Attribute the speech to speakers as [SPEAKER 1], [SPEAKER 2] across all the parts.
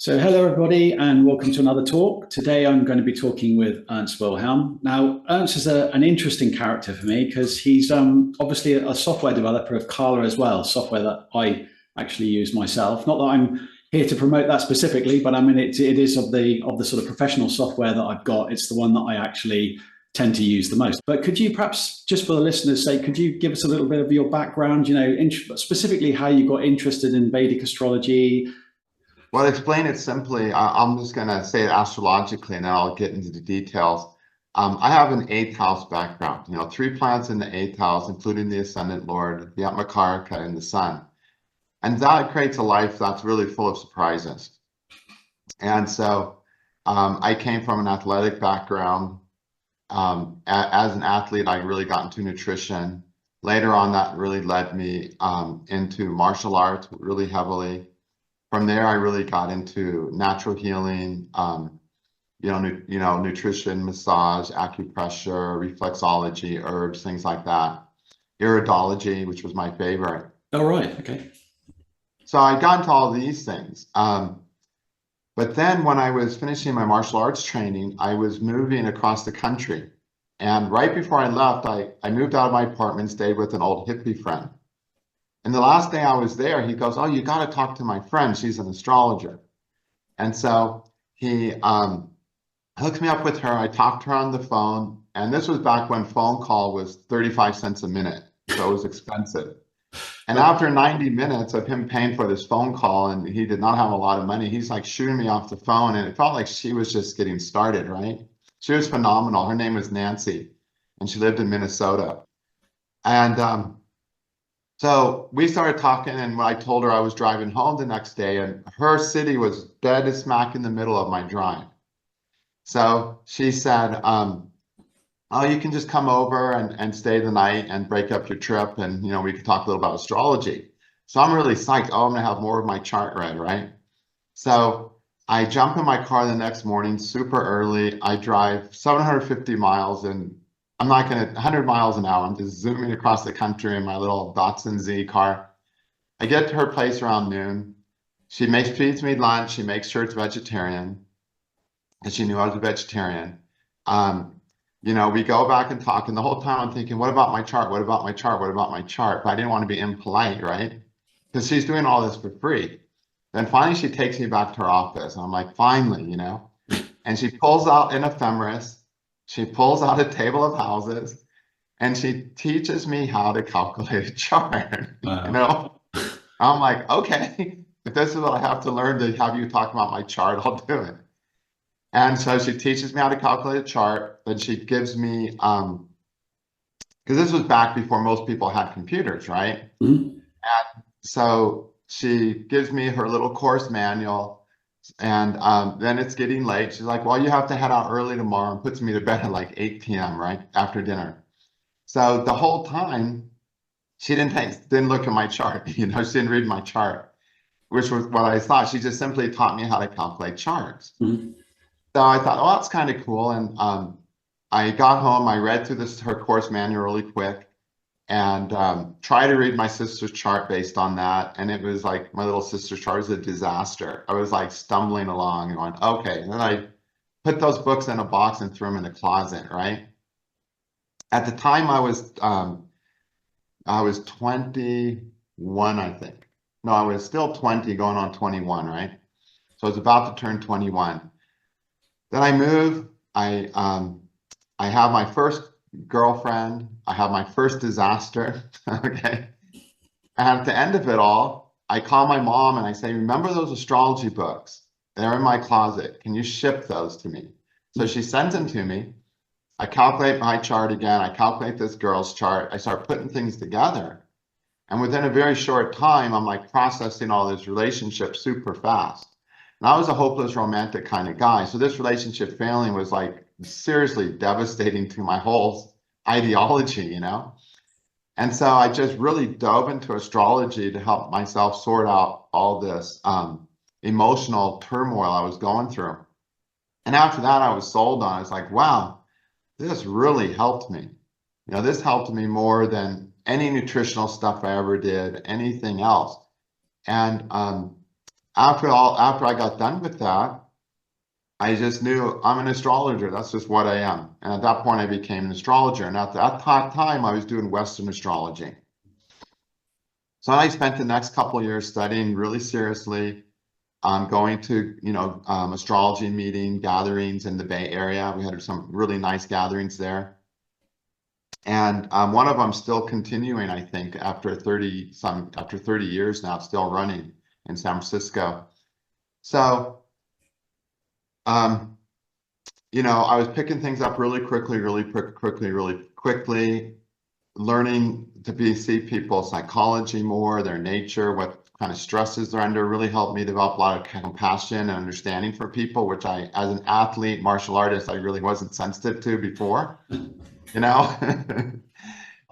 [SPEAKER 1] So hello everybody and welcome to another talk. Today I'm going to be talking with Ernst Wilhelm. Now Ernst is an interesting character for me because he's obviously a software developer of Kala as well, software that I actually use myself. Not that I'm here to promote that specifically, but I mean it is of the sort of professional software that I've got. It's the one that I actually tend to use the most. But could you perhaps, just for the listeners' sake, could you give us a little bit of your background, specifically how you got interested in Vedic astrology?
[SPEAKER 2] Well, to explain it simply, I'm just going to say it astrologically, and then I'll get into the details. I have an eighth house background, 3 planets in the eighth house, including the ascendant lord, the Atmakaraka, and the sun. And that creates a life that's really full of surprises. And so I came from an athletic background. As an athlete, I really got into nutrition. Later on, that really led me into martial arts really heavily. From there, I really got into natural healing, nutrition, massage, acupressure, reflexology, herbs, things like that. Iridology, which was my favorite.
[SPEAKER 1] Oh, right. Okay.
[SPEAKER 2] So I got into all these things. But then when I was finishing my martial arts training, I was moving across the country. And right before I left, I moved out of my apartment, stayed with an old hippie friend. And the last day I was there, he goes, "Oh, you got to talk to my friend. She's an astrologer." And so he hooked me up with her. I talked to her on the phone. And this was back when phone call was 35 cents a minute. So it was expensive. And after 90 minutes of him paying for this phone call, and he did not have a lot of money, he's like shooting me off the phone. And it felt like she was just getting started, right? She was phenomenal. Her name was Nancy, and she lived in Minnesota. And so we started talking, and when I told her I was driving home the next day, and her city was dead smack in the middle of my drive. So she said, "Oh, you can just come over and stay the night and break up your trip, and we could talk a little about astrology." So I'm really psyched. Oh, I'm gonna have more of my chart read, right? So I jump in my car the next morning, super early. I drive 750 miles, and I'm not going to 100 miles an hour. I'm just zooming across the country in my little Datsun Z car. I get to her place around noon. She feeds me lunch. She makes sure it's vegetarian, and she knew I was a vegetarian. We go back and talk, and the whole time I'm thinking, what about my chart? What about my chart? What about my chart? But I didn't want to be impolite, right? Because she's doing all this for free. Then finally, she takes me back to her office, and I'm like, finally, And she pulls out an ephemeris. She pulls out a table of houses, and she teaches me how to calculate a chart.
[SPEAKER 1] Wow.
[SPEAKER 2] I'm like, okay, if this is what I have to learn to have you talk about my chart, I'll do it. And so she teaches me how to calculate a chart. Then she gives me, because this was back before most people had computers, right?
[SPEAKER 1] Mm-hmm.
[SPEAKER 2] And so she gives me her little course manual. And then it's getting late. She's like, "Well, you have to head out early tomorrow," and puts me to bed at like 8 p.m., right? After dinner. So the whole time, she didn't look at my chart. She didn't read my chart, which was what I thought. She just simply taught me how to calculate charts.
[SPEAKER 1] Mm-hmm.
[SPEAKER 2] So I thought, oh, that's kind of cool. And I got home. I read through her course manual really quick, and try to read my sister's chart based on that. And it was like my little sister's chart was a disaster. I was like stumbling along and went, okay. And then I put those books in a box and threw them in a closet, right? At the time I was 21, I think. No, I was still 20 going on 21, right? So I was about to turn 21. Then I move, I have my first girlfriend. I have my first disaster. Okay. And at the end of it all, I call my mom and I say, "Remember those astrology books? They're in my closet. Can you ship those to me?" So she sends them to me. I calculate my chart again. I calculate this girl's chart. I start putting things together. And within a very short time, I'm like processing all this relationship super fast. And I was a hopeless romantic kind of guy. So this relationship failing was like seriously devastating to my whole ideology, And so I just really dove into astrology to help myself sort out all this emotional turmoil I was going through. And after that, I was sold on. I was like, wow, this really helped me. This helped me more than any nutritional stuff I ever did, anything else. And after I got done with that, I just knew I'm an astrologer. That's just what I am. And at that point, I became an astrologer. And at that time, I was doing Western astrology. So I spent the next couple of years studying really seriously, going to, astrology meeting gatherings in the Bay Area. We had some really nice gatherings there. And one of them still continuing, I think, after 30 years now, still running in San Francisco. So, I was picking things up really quickly, learning to see people's psychology more, their nature, what kind of stresses they're under, really helped me develop a lot of compassion and understanding for people, which I, as an athlete, martial artist, I really wasn't sensitive to before, I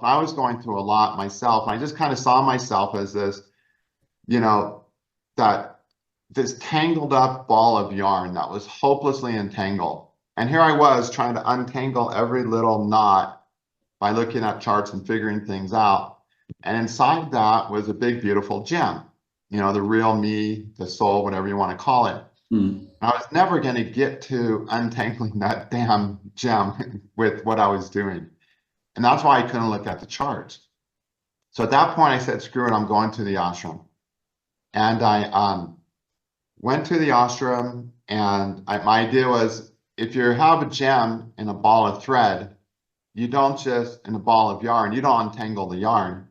[SPEAKER 2] was going through a lot myself. And I just kind of saw myself as this, this tangled up ball of yarn that was hopelessly entangled. And here I was trying to untangle every little knot by looking at charts and figuring things out. And inside that was a big, beautiful gem, the real me, the soul, whatever you want to call it. I was never going to get to untangling that damn gem with what I was doing. And that's why I couldn't look at the charts. So at that point, I said, screw it, I'm going to the ashram. And I went to the ashram, and my idea was, if you have a gem in a ball of thread, you don't just, in a ball of yarn, you don't untangle the yarn.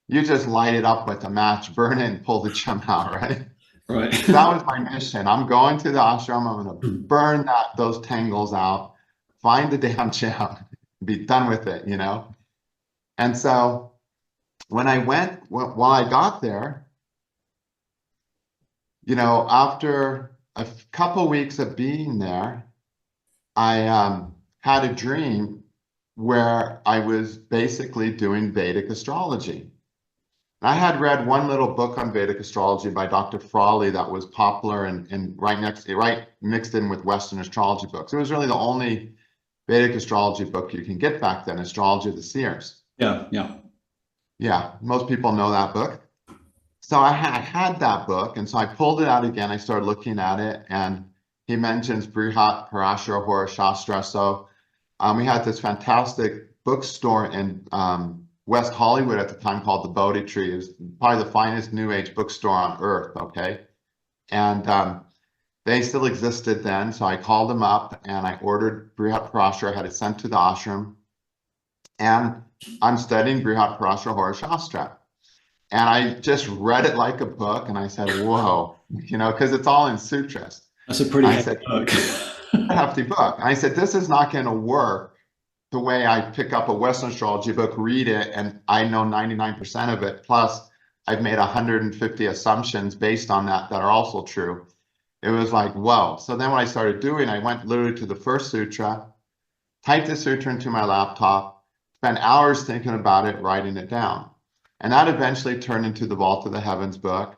[SPEAKER 2] You just light it up with a match, burn it, and pull the gem out, right?
[SPEAKER 1] Right.
[SPEAKER 2] So that was my mission. I'm going to the ashram. I'm going to burn those tangles out, find the damn gem, be done with it, And so when I while I got there, after a couple weeks of being there, I had a dream where I was basically doing Vedic astrology. I had read one little book on Vedic astrology by Dr. Frawley that was popular and right mixed in with Western astrology books. It was really the only Vedic astrology book you can get back then, Astrology of the Seers. Yeah, most people know that book. So I had that book, and so I pulled it out again. I started looking at it, and he mentions Brihat Parashara Hora Shastra. So we had this fantastic bookstore in West Hollywood at the time called the Bodhi Tree. It was probably the finest New Age bookstore on earth, okay? And they still existed then, so I called them up and I ordered Brihat Parashara, had it sent to the ashram, and I'm studying Brihat Parashara Hora Shastra. And I just read it like a book, and I said, whoa, because it's all in sutras.
[SPEAKER 1] That's a pretty hefty book.
[SPEAKER 2] Hefty book. And I said, this is not going to work the way I pick up a Western astrology book, read it, and I know 99% of it. Plus, I've made 150 assumptions based on that are also true. It was like, whoa. So then what I started doing, I went literally to the first sutra, typed the sutra into my laptop, spent hours thinking about it, writing it down. And that eventually turned into the Vault of the Heavens book,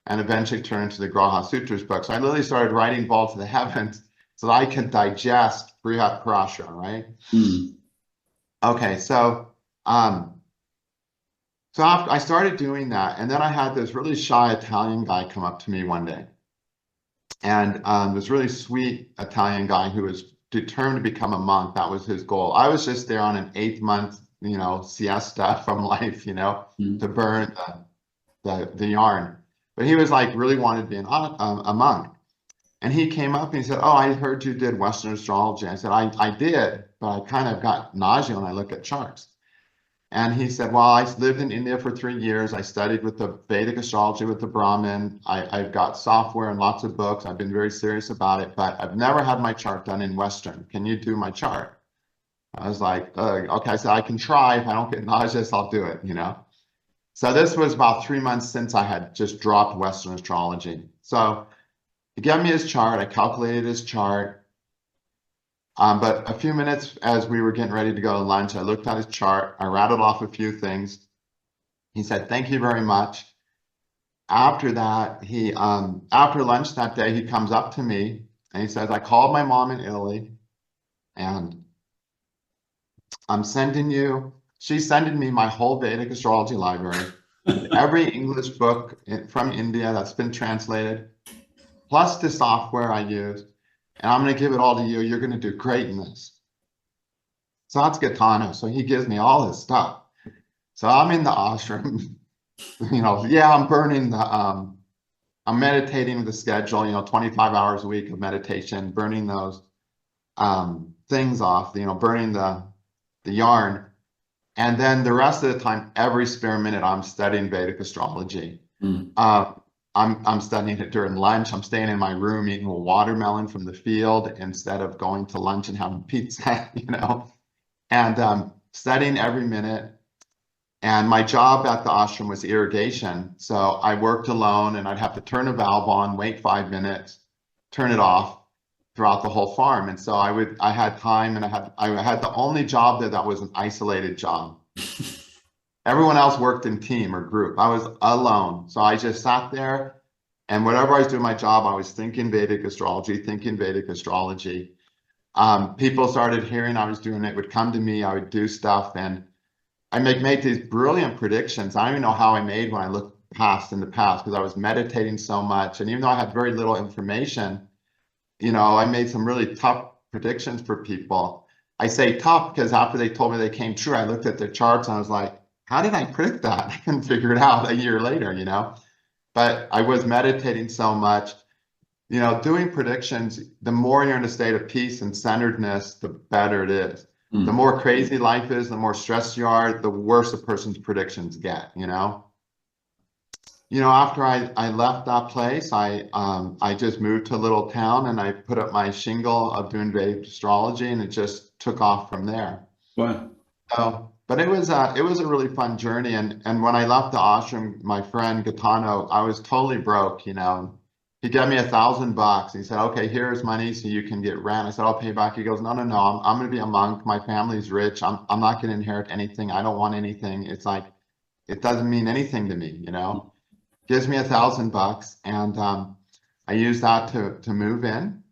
[SPEAKER 2] and eventually turned into the Graha Sutras book. So I literally started writing Vault of the Heavens so that I could digest Brihat Parashara, right? Okay, so after I started doing that, and then I had this really shy Italian guy come up to me one day. And this really sweet Italian guy who was determined to become a monk. That was his goal. I was just there on an 8-month siesta from life, to burn the yarn. But he was like, really wanted to be a monk. And he came up and he said, oh, I heard you did Western astrology. I said, I did, but I kind of got nausea when I look at charts. And he said, well, I lived in India for 3 years. I studied with the Vedic astrology with the Brahmin. I've got software and lots of books. I've been very serious about it, but I've never had my chart done in Western. Can you do my chart? I was like, okay. I said, I can try. If I don't get nauseous, I'll do it, So this was about 3 months since I had just dropped Western astrology. So he gave me his chart. I calculated his chart. But a few minutes as we were getting ready to go to lunch, I looked at his chart. I rattled off a few things. He said, thank you very much. After that, after lunch that day, he comes up to me and he says, I called my mom in Italy, and she's sending me my whole Vedic astrology library. every English book from India that's been translated, plus the software I use, and I'm going to give it all to you. You're going to do great in this. So that's Gaetano. So he gives me all his stuff. So I'm in the ashram, yeah, I'm burning I'm meditating the schedule, 25 hours a week of meditation, burning those things off, burning the yarn. And then the rest of the time, every spare minute, I'm studying Vedic astrology. I'm studying it during lunch. I'm staying in my room eating a watermelon from the field instead of going to lunch and having pizza, and studying every minute. And my job at the ashram was irrigation. So I worked alone and I'd have to turn a valve on, wait 5 minutes, turn it off throughout the whole farm. And so I had time, and I had the only job there that was an isolated job. Everyone else worked in team or group. I was alone. So I just sat there, and whatever I was doing my job, I was thinking Vedic astrology. People started hearing I was doing it, would come to me, I would do stuff, and I make these brilliant predictions. I don't even know how I made when I look past in the past, because I was meditating so much. And even though I had very little information, I made some really tough predictions for people. I say tough because after they told me they came true, I looked at their charts and I was like, how did I predict that? I couldn't figure it out a year later, But I was meditating so much, doing predictions. The more you're in a state of peace and centeredness, the better it is. The more crazy life is, the more stressed you are, the worse a person's predictions get, After I left that place, I just moved to a little town and I put up my shingle of doing Vedic astrology, and it just took off from there.
[SPEAKER 1] Wow.
[SPEAKER 2] So, but it was a really fun journey. And when I left the ashram, my friend Gaetano, I was totally broke, He gave me $1,000. He said, okay, here's money so you can get rent. I said, I'll pay back. He goes, no, I'm going to be a monk. My family's rich. I'm not going to inherit anything. I don't want anything. It's like, it doesn't mean anything to me, Gives me $1,000, and I used that to move in.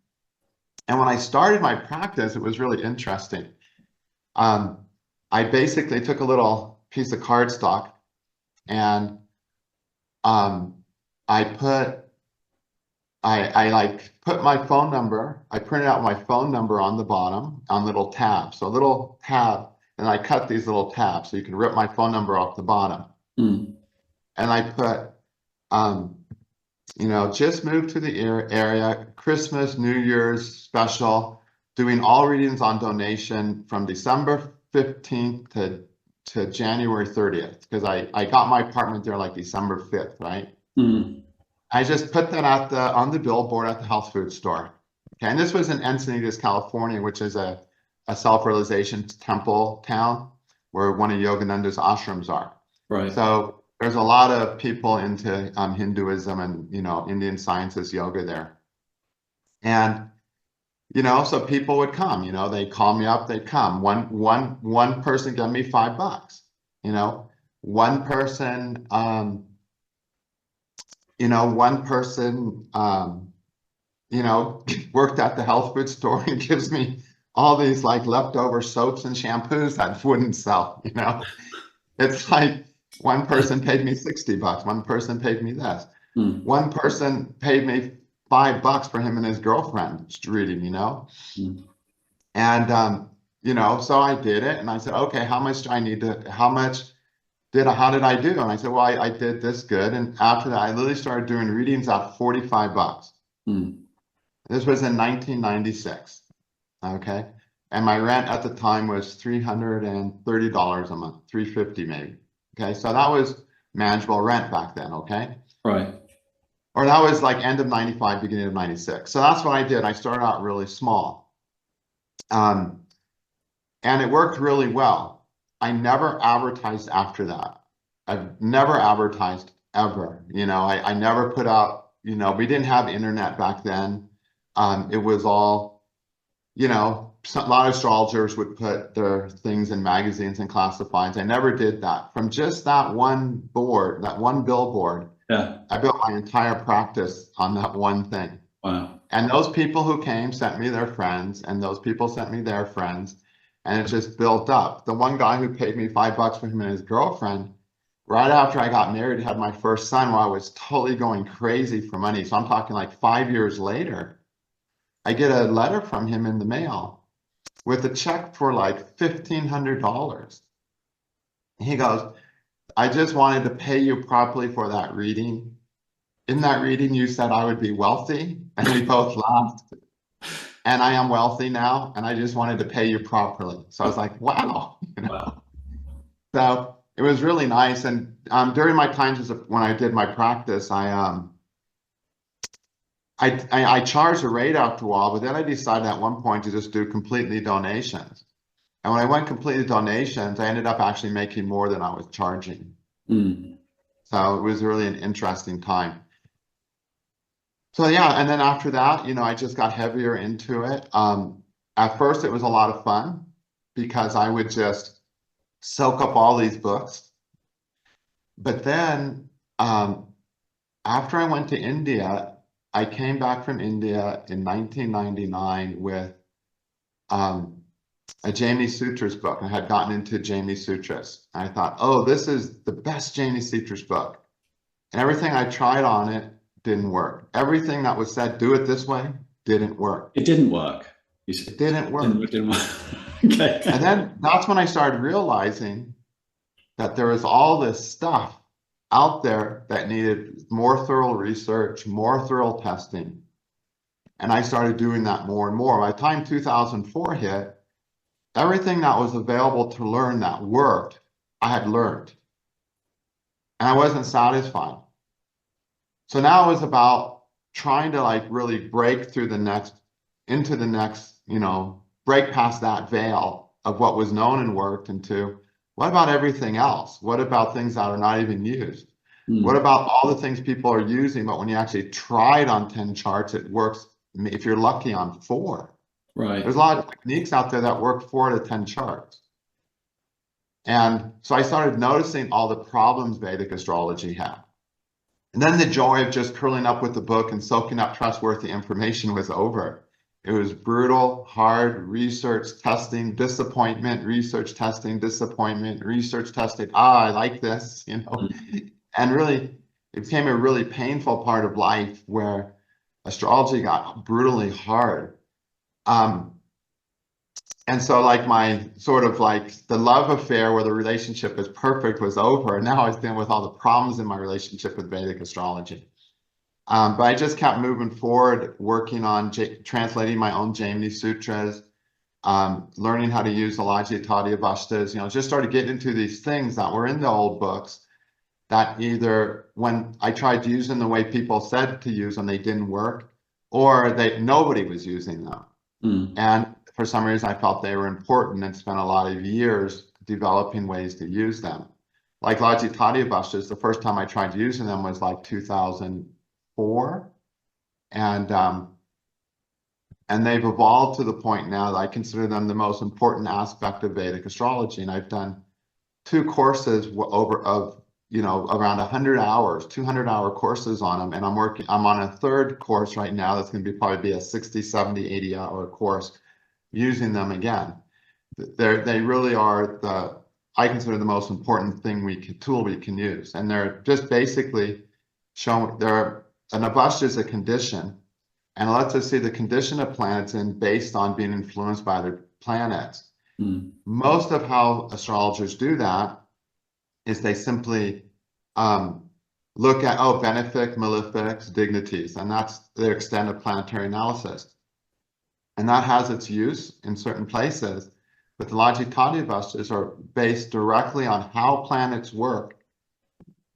[SPEAKER 2] And when I started my practice, it was really interesting. I basically took a little piece of cardstock, and I put my phone number. I printed out my phone number on the bottom on little tabs. So a little tab, and I cut these little tabs so you can rip my phone number off the bottom. And I put, just moved to the area, Christmas, New Year's special, doing all readings on donation from December 15th to January 30th, because I got my apartment there like December 5th, right? I just put that on the billboard at the health food store. Okay, and this was in Encinitas, California, which is a self-realization temple town where one of Yogananda's ashrams are. Right. So there's a lot of people into Hinduism and Indian sciences, yoga there. And so people would come. They'd call me up, they'd come. One person gave me $5. One person. One person, worked at the health food store and gives me all these like leftover soaps and shampoos that wouldn't sell, It's like one person paid me $60. One person paid me this. One person paid me $5 for him and his girlfriend reading, And, so I did it, and I said, okay, how much do I need to, how did I do? And I said, well, I did this good. And after that, I literally started doing readings at $45. This was in 1996. Okay. And my rent at the time was $330 a month, $350 maybe. Okay. So that was manageable rent back then. Okay.
[SPEAKER 1] Right.
[SPEAKER 2] Or that was like end of 95, beginning of 96. So that's what I did. I started out really small. And it worked really well. I never advertised after that. I've never advertised ever. I never put out, we didn't have internet back then. It was all, a lot of astrologers would put their things in magazines and classifieds. I never did that. From just that one board, that one billboard, yeah, I built my entire practice on that one thing. Wow. And those people who came sent me their friends, and those people sent me their friends, and it just built up. The one guy who paid me $5 for him and his girlfriend, right after I got married, had my first son, where I was totally going crazy for money. So I'm talking like 5 years later, I get a letter from him in the mail with a check for like $1,500. He goes, I just wanted to pay you properly for that reading. In that reading, you said I would be wealthy, and we both laughed. And I am wealthy now, and I just wanted to pay you properly. So I was like, wow.
[SPEAKER 1] Wow.
[SPEAKER 2] So it was really nice. And during my times when I did my practice, I charged a rate after a while, but then I decided at one point to just do completely donations. And when I went completely donations, I ended up actually making more than I was charging.
[SPEAKER 1] Mm.
[SPEAKER 2] So it was really an interesting time. So yeah, and then after that, I just got heavier into it. At first, it was a lot of fun because I would just soak up all these books. But then after I went to India, I came back from India in 1999 with a Jaimi Sutras book. I had gotten into Jaimi Sutras. I thought, oh, this is the best Jaimi Sutras book. And everything I tried on it didn't work. Everything that was said, do it this way, didn't work.
[SPEAKER 1] It didn't work.
[SPEAKER 2] It didn't work.
[SPEAKER 1] It didn't work. Okay.
[SPEAKER 2] And then that's when I started realizing that there was all this stuff out there that needed more thorough research, more thorough testing. And I started doing that more and more. By the time 2004 hit, everything that was available to learn that worked, I had learned. And I wasn't satisfied. So now it was about trying to like really break through into the next, break past that veil of what was known and worked into what about everything else? What about things that are not even used? What about all the things people are using, but when you actually try it on 10 charts, it works, if you're lucky, on 4.
[SPEAKER 1] Right.
[SPEAKER 2] There's a lot of techniques out there that work 4 to 10 charts. And so I started noticing all the problems Vedic astrology had. And then the joy of just curling up with the book and soaking up trustworthy information was over. It was brutal, hard research, testing, disappointment, research, testing, disappointment, research, testing. I like this, And really, it became a really painful part of life where astrology got brutally hard. And so like my sort of like the love affair where the relationship is perfect was over. And now I was dealing with all the problems in my relationship with Vedic astrology. But I just kept moving forward, working on translating my own Jaimi Sutras, learning how to use Astrology, Avasthas, just started getting into these things that were in the old books that either when I tried to use them the way people said to use them, they didn't work, or nobody was using them. And for some reason, I felt they were important and spent a lot of years developing ways to use them. Like Avasthas, the first time I tried using them was like 2004. And they've evolved to the point now that I consider them the most important aspect of Vedic astrology. And I've done 2 courses around 100 hours, 200-hour courses on them. And I'm on a 3rd course right now that's going to probably be a 60, 70, 80-hour course using them again. They really are I consider the most important tool we can use. And they're just basically showing, an Avasthas is a condition, and it lets us see the condition of planets based on being influenced by other planets. Most of how astrologers do that is they simply look at, benefic, malefics, dignities, and that's the extent of planetary analysis. And that has its use in certain places, but the Avasthas are based directly on how planets work.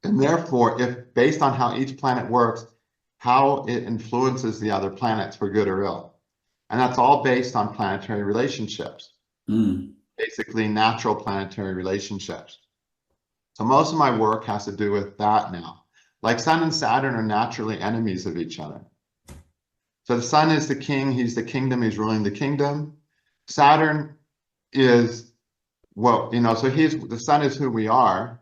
[SPEAKER 2] And therefore, if based on how each planet works, how it influences the other planets for good or ill. And that's all based on planetary relationships, basically natural planetary relationships. So most of my work has to do with that now. Like Sun and Saturn are naturally enemies of each other. So the Sun is the king, he's the kingdom, he's ruling the kingdom. Saturn is so the Sun is who we are,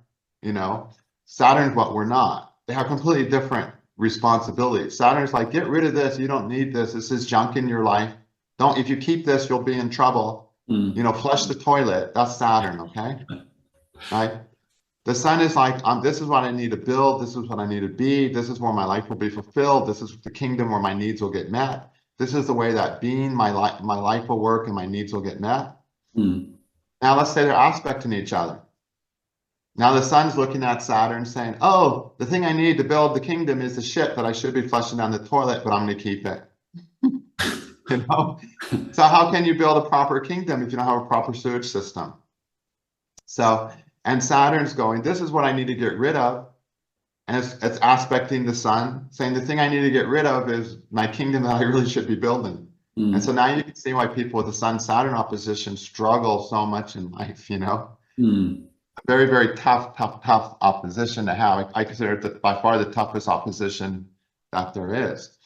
[SPEAKER 2] Saturn's what we're not. They have completely different responsibilities. Saturn's like, get rid of this, you don't need this, this is junk in your life. If you keep this, you'll be in trouble. Flush the toilet, that's Saturn, okay? Right? The sun is like, this is what I need to build. This is what I need to be. This is where my life will be fulfilled. This is the kingdom where my needs will get met. This is the way that being my life will work and my needs will get met. Now let's say they're aspecting each other. Now the sun's looking at Saturn saying, oh, the thing I need to build the kingdom is the shit that I should be flushing down the toilet, but I'm going to keep it. You know? So how can you build a proper kingdom if you don't have a proper sewage system? So, and Saturn's going, this is what I need to get rid of. And it's aspecting the sun, saying the thing I need to get rid of is my kingdom that I really should be building. And so now you can see why people with the Sun-Saturn opposition struggle so much in life, you know? Very, very tough opposition to have. I consider it by far the toughest opposition that there is.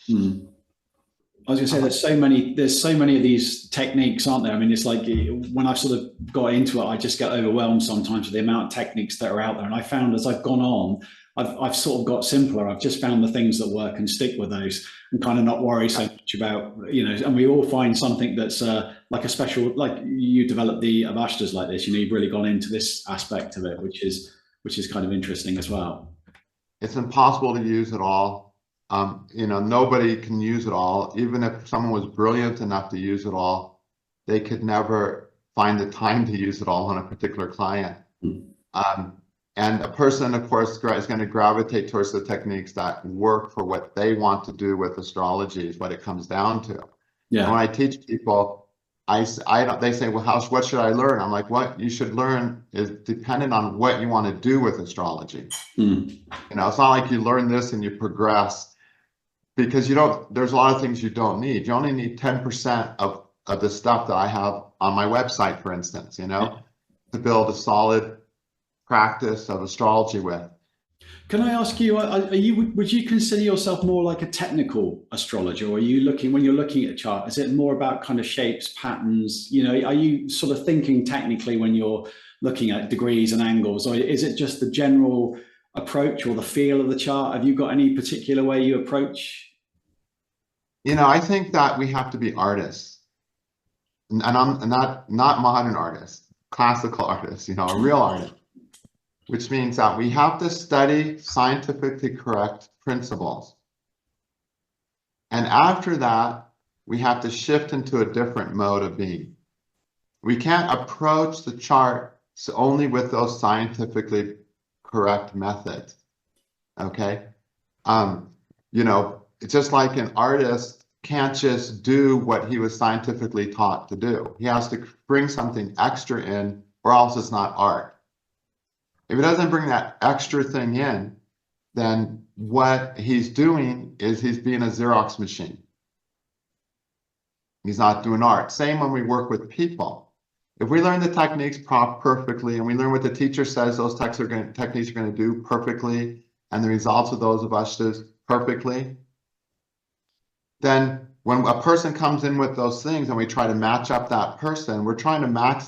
[SPEAKER 1] I was going to say there's so many of these techniques, aren't there? I mean, it's like when I've sort of got into it, I just get overwhelmed sometimes with the amount of techniques that are out there. And I found as I've gone on, I've sort of got simpler. I've just found the things that work and stick with those and kind of not worry so much about, you know, and we all find something that's like a special, like you developed the Avasthas like this, you know, you've really gone into this aspect of it, which is kind of interesting as well.
[SPEAKER 2] It's impossible to use it all. You know, nobody can use it all. Even if someone was brilliant enough to use it all, they could never find the time to use it all on a particular client. And a person, of course, is going to gravitate towards the techniques that work for what they want to do with astrology is what it comes down to. Yeah. And when I teach people, they say, well, what should I learn? I'm like, what you should learn is dependent on what you want to do with astrology. You know, it's not like you learn this and you progress, because there's a lot of things you don't need. You only need 10% of the stuff that I have on my website, for instance, you know, to build a solid practice of astrology with.
[SPEAKER 1] Can I ask you, would you consider yourself more like a technical astrologer, or are you when you're looking at a chart, is it more about kind of shapes, patterns, you know, are you sort of thinking technically when you're looking at degrees and angles, or is it just the general approach or the feel of the chart? Have you got any particular way you approach?
[SPEAKER 2] You know, I think that we have to be artists, and I'm not modern artists, classical artists, you know, a real artist. Which means that we have to study scientifically correct principles. And after that, we have to shift into a different mode of being. We can't approach the chart only with those scientifically correct methods, okay? You know, it's just like an artist can't just do what he was scientifically taught to do. He has to bring something extra in, or else it's not art. If he doesn't bring that extra thing in, then what he's doing is he's being a Xerox machine. He's not doing art. Same when we work with people. If we learn the techniques perfectly, and we learn what the teacher says those techniques are going to do perfectly, and the results of those Avasthas perfectly, then when a person comes in with those things and we try to match up that person, we're trying to match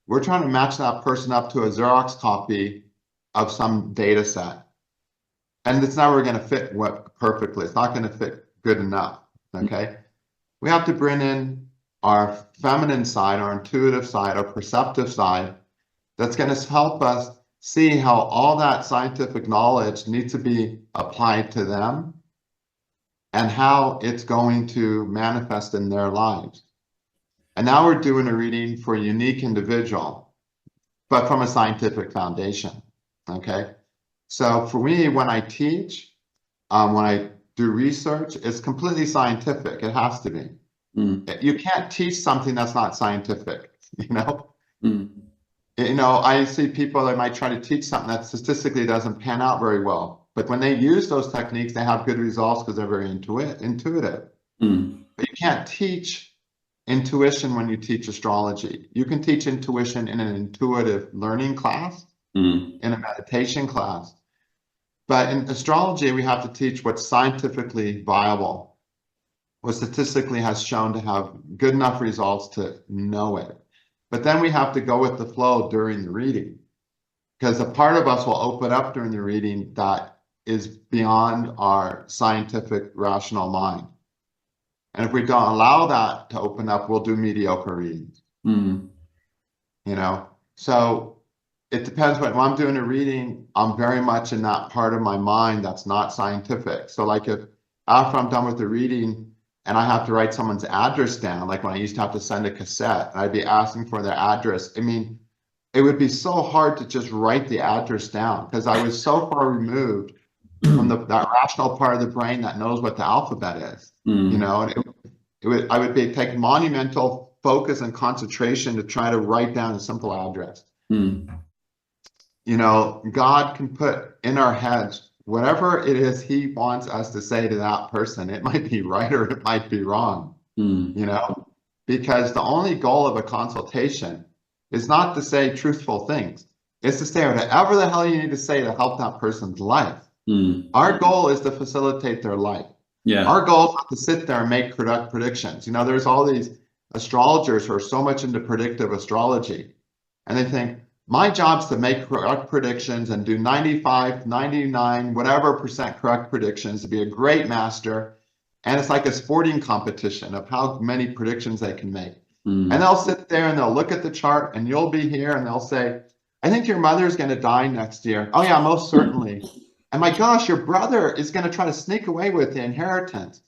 [SPEAKER 2] that person up to a Xerox copy of some data set. And it's never going to fit perfectly. It's not going to fit good enough, okay? We have to bring in our feminine side, our intuitive side, our perceptive side, that's going to help us see how all that scientific knowledge needs to be applied to them and how it's going to manifest in their lives. And now we're doing a reading for a unique individual, but from a scientific foundation. Okay, so for me, when I teach, when I do research, it's completely scientific. It has to be. You can't teach something that's not scientific, you know? You know, I see people that might try to teach something that statistically doesn't pan out very well. But when they use those techniques, they have good results because they're very intuitive. But you can't teach intuition when you teach astrology. You can teach intuition in an intuitive learning class, in a meditation class. But in astrology, we have to teach what's scientifically viable, what statistically has shown to have good enough results to know it. But then we have to go with the flow during the reading, because a part of us will open up during the reading that is beyond our scientific rational mind. And if we don't allow that to open up, we'll do mediocre readings. You know, so it depends when I'm doing a reading, I'm very much in that part of my mind that's not scientific. So like if after I'm done with the reading and I have to write someone's address down, like when I used to have to send a cassette, and I'd be asking for their address. I mean, it would be so hard to just write the address down because I was so far removed from that rational part of the brain that knows what the alphabet is, you know, and I would take monumental focus and concentration to try to write down a simple address. You know, God can put in our heads whatever it is he wants us to say to that person. It might be right or it might be wrong, you know, because the only goal of a consultation is not to say truthful things. It's to say whatever the hell you need to say to help that person's life. Our goal is to facilitate their life. Our goal is not to sit there and make predictions. You know, there's all these astrologers who are so much into predictive astrology, and they think, my job's to make correct predictions and do 95, 99, whatever % correct predictions, to be a great master. And it's like a sporting competition of how many predictions they can make. And they'll sit there and they'll look at the chart and you'll be here and they'll say, I think your mother's going to die next year. Oh yeah, most certainly. And my gosh, your brother is going to try to sneak away with the inheritance.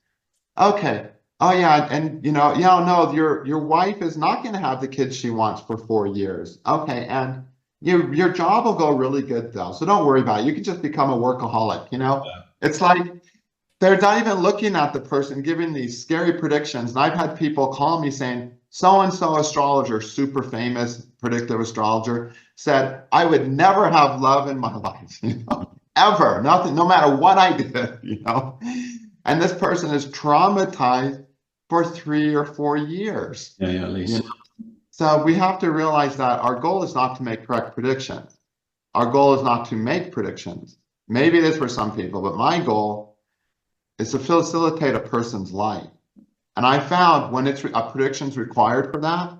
[SPEAKER 2] Okay. Oh yeah, and you know, no, your wife is not going to have the kids she wants for 4 years. Okay, and your job will go really good though, so don't worry about it. You can just become a workaholic. You know, it's like they're not even looking at the person giving these scary predictions. And I've had people call me saying, so and so astrologer, super famous predictive astrologer, said I would never have love in my life. You know, ever, nothing, no matter what I did. You know, and this person is traumatized for 3 or 4 years.
[SPEAKER 1] Yeah, at least.
[SPEAKER 2] You know? So we have to realize that our goal is not to make correct predictions. Our goal is not to make predictions. Maybe it is for some people, but my goal is to facilitate a person's life. And I found when a prediction's required for that,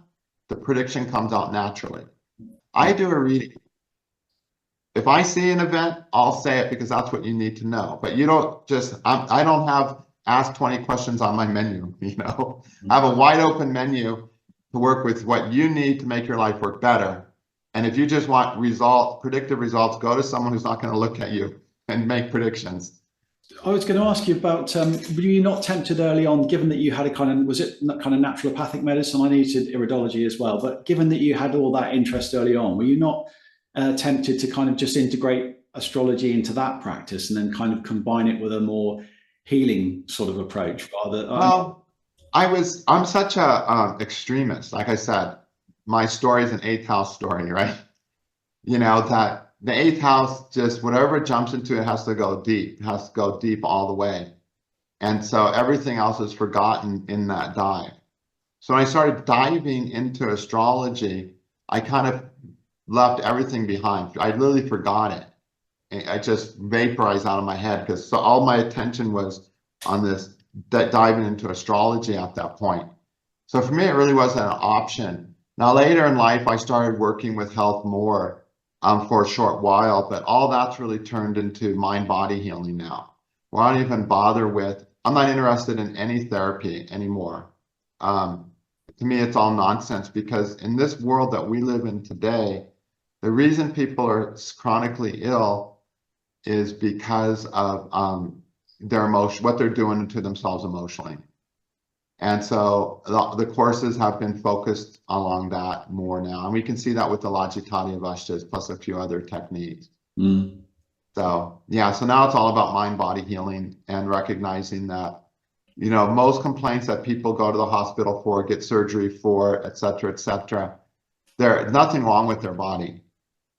[SPEAKER 2] the prediction comes out naturally. I do a reading. If I see an event, I'll say it because that's what you need to know. But you don't just, I don't have ask 20 questions on my menu, you know. I have a wide open menu to work with what you need to make your life work better. And if you just want predictive results, go to someone who's not going to look at you and make predictions.
[SPEAKER 1] I was going to ask you about, were you not tempted early on, given that you had a kind of, was it kind of naturopathic medicine? I know you did iridology as well, but given that you had all that interest early on, were you not tempted to kind of just integrate astrology into that practice and then kind of combine it with a more healing sort of approach rather?
[SPEAKER 2] Well, I'm such a extremist. Like I said, my story is an 8th house story, right? You know, that the 8th house, just whatever it jumps into, it has to go deep. It has to go deep all the way. And so everything else is forgotten in that dive. So when I started diving into astrology, I kind of left everything behind. I literally forgot it. I just vaporized out of my head because so all my attention was on this, that diving into astrology at that point. So for me, it really wasn't an option. Now, later in life, I started working with health more for a short while, but all that's really turned into mind-body healing now. Where I don't even bother with, I'm not interested in any therapy anymore. To me, it's all nonsense because in this world that we live in today, the reason people are chronically ill is because of their emotion, what they're doing to themselves emotionally. And so the courses have been focused along that more now. And we can see that with the Logicati Avasthas plus a few other techniques. So yeah, so now it's all about mind-body healing and recognizing that, you know, most complaints that people go to the hospital for, get surgery for, et cetera, there's nothing wrong with their body.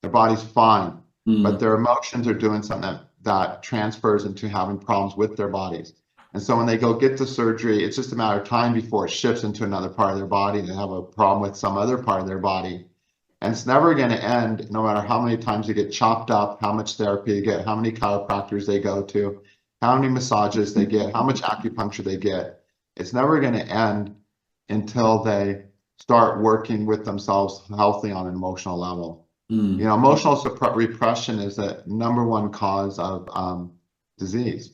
[SPEAKER 2] Their body's fine, but their emotions are doing something that transfers into having problems with their bodies. And so when they go get the surgery, it's just a matter of time before it shifts into another part of their body. They have a problem with some other part of their body. And it's never going to end, no matter how many times they get chopped up, how much therapy they get, how many chiropractors they go to, how many massages they get, how much acupuncture they get. It's never going to end until they start working with themselves healthy on an emotional level. You know, emotional repression is the #1 cause of disease.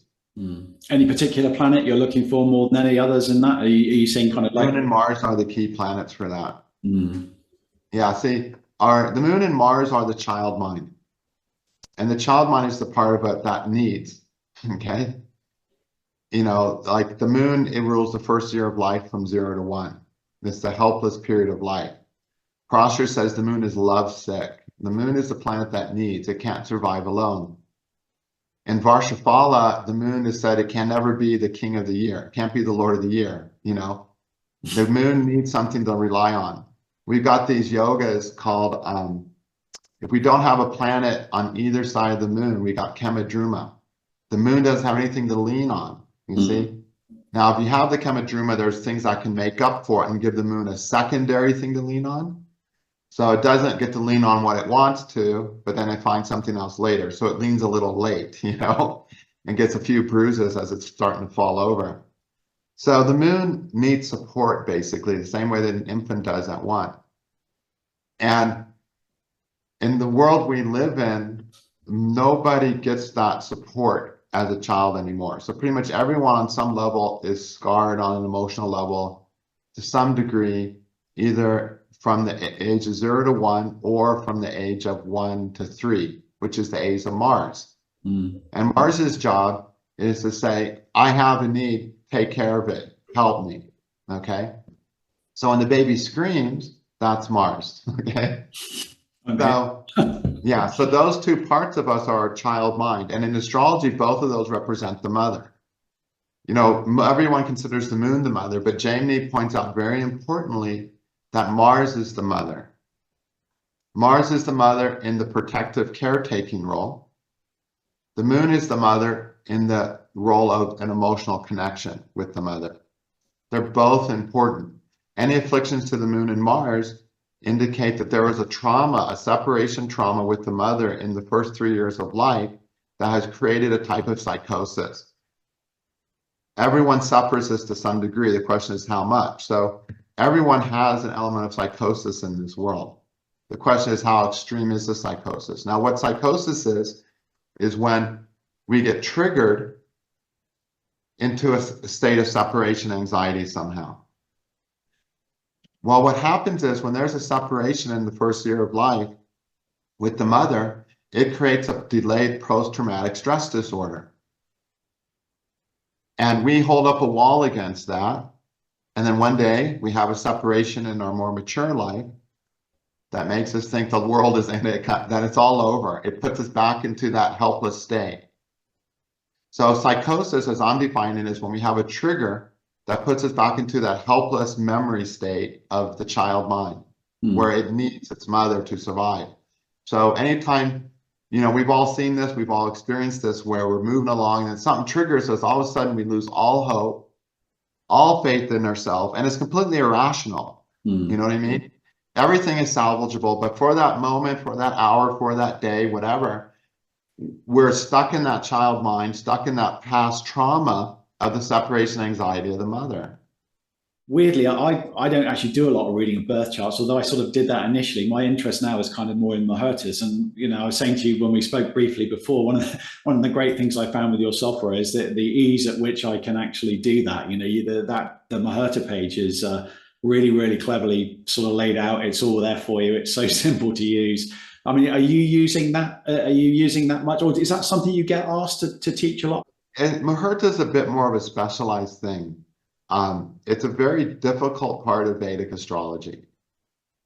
[SPEAKER 1] Any particular planet you're looking for more than any others in that? Are you seeing kind of like
[SPEAKER 2] Moon and Mars are the key planets for that? Yeah, see, the moon and Mars are the child mind. And the child mind is the part of it that needs, okay? You know, like the moon, it rules the first year of life from 0 to 1. It's the helpless period of life. Prosher says the moon is lovesick. The moon is the planet that needs. It can't survive alone. In Varshaphala, the moon is said it can never be the king of the year. It can't be the lord of the year, you know? The moon needs something to rely on. We've got these yogas called, if we don't have a planet on either side of the moon, we got Kamadruma. The moon doesn't have anything to lean on, you see? Now, if you have the Kamadruma, there's things that can make up for it and give the moon a secondary thing to lean on. So it doesn't get to lean on what it wants to, but then it finds something else later. So it leans a little late, you know, and gets a few bruises as it's starting to fall over. So the moon needs support, basically, the same way that an infant does at 1. And in the world we live in, nobody gets that support as a child anymore. So pretty much everyone on some level is scarred on an emotional level to some degree, either from the age of 0 to 1 or from the age of 1 to 3, which is the age of Mars. And Mars's job is to say, I have a need, take care of it, help me, okay? So when the baby screams, that's Mars, okay? So, yeah, so those two parts of us are our child mind. And in astrology, both of those represent the mother. You know, everyone considers the moon the mother, but Jaimini points out very importantly that Mars is the mother. Mars is the mother in the protective caretaking role. The moon is the mother in the role of an emotional connection with the mother. They're both important. Any afflictions to the moon and Mars indicate that there was a trauma, a separation trauma with the mother in the first 3 years of life that has created a type of psychosis. Everyone suffers this to some degree. The question is how much. So everyone has an element of psychosis in this world. The question is how extreme is the psychosis? Now, what psychosis is when we get triggered into a state of separation anxiety somehow. Well, what happens is when there's a separation in the first year of life with the mother, it creates a delayed post-traumatic stress disorder. And we hold up a wall against that. And then one day we have a separation in our more mature life that makes us think the world is in it, that it's all over. It puts us back into that helpless state. So psychosis, as I'm defining it, is when we have a trigger that puts us back into that helpless memory state of the child mind, where it needs its mother to survive. So anytime, you know, we've all seen this, we've all experienced this, where we're moving along and something triggers us, all of a sudden we lose all hope, all faith in ourselves, and it's completely irrational. You know what I mean? Everything is salvageable, but for that moment, for that hour, for that day, whatever, we're stuck in that child mind, stuck in that past trauma of the separation anxiety of the mother.
[SPEAKER 1] Weirdly, I don't actually do a lot of reading of birth charts, although I sort of did that initially. My interest now is kind of more in Muhurtas. And, you know, I was saying to you when we spoke briefly before, one of the great things I found with your software is that the ease at which I can actually do that. You know, the Muhurta page is really, really cleverly sort of laid out. It's all there for you. It's so simple to use. I mean, are you using that? Are you using that much? Or is that something you get asked to teach a lot?
[SPEAKER 2] And Muhurta is a bit more of a specialized thing. It's a very difficult part of Vedic astrology.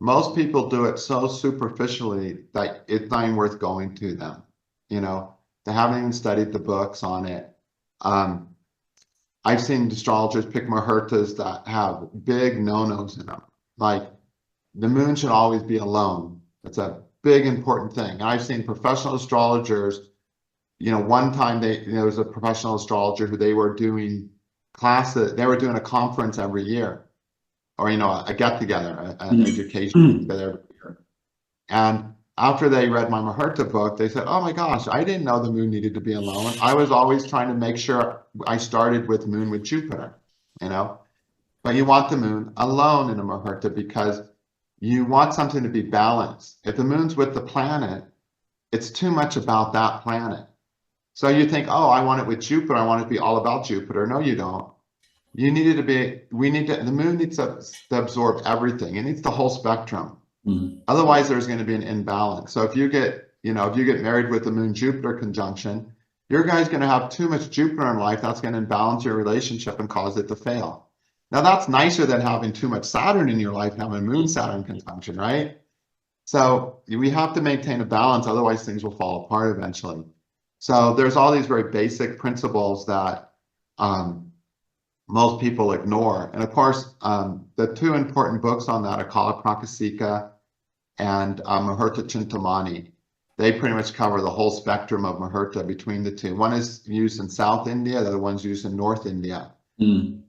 [SPEAKER 2] Most people do it so superficially that it's not even worth going to them. You know, they haven't even studied the books on it. I've seen astrologers pick Muhurtas that have big no-nos in them. Like the moon should always be alone. It's a big important thing. And I've seen professional astrologers, you know, one time there was a professional astrologer who they were doing classes, they were doing a conference every year, or, you know, a get together, an education together every year. And after they read my Muhurta book, they said, oh my gosh, I didn't know the moon needed to be alone. I was always trying to make sure I started with moon with Jupiter, you know, but you want the moon alone in a Muhurta because you want something to be balanced. If the moon's with the planet, it's too much about that planet. So you think, oh, I want it with Jupiter. I want it to be all about Jupiter. No, you don't. You need it to be, the moon needs to absorb everything. It needs the whole spectrum. Otherwise, there's going to be an imbalance. So if you get, if you get married with the Moon Jupiter conjunction, your guy's going to have too much Jupiter in life. That's going to imbalance your relationship and cause it to fail. Now, that's nicer than having too much Saturn in your life, having a Moon Saturn conjunction, right? So we have to maintain a balance. Otherwise, things will fall apart eventually. So there's all these very basic principles that most people ignore. And of course, the two important books on that are Kala Prakasika and Muhurta Chintamani. They pretty much cover the whole spectrum of Muhurta between the two. One is used in South India, the other one's used in North India. And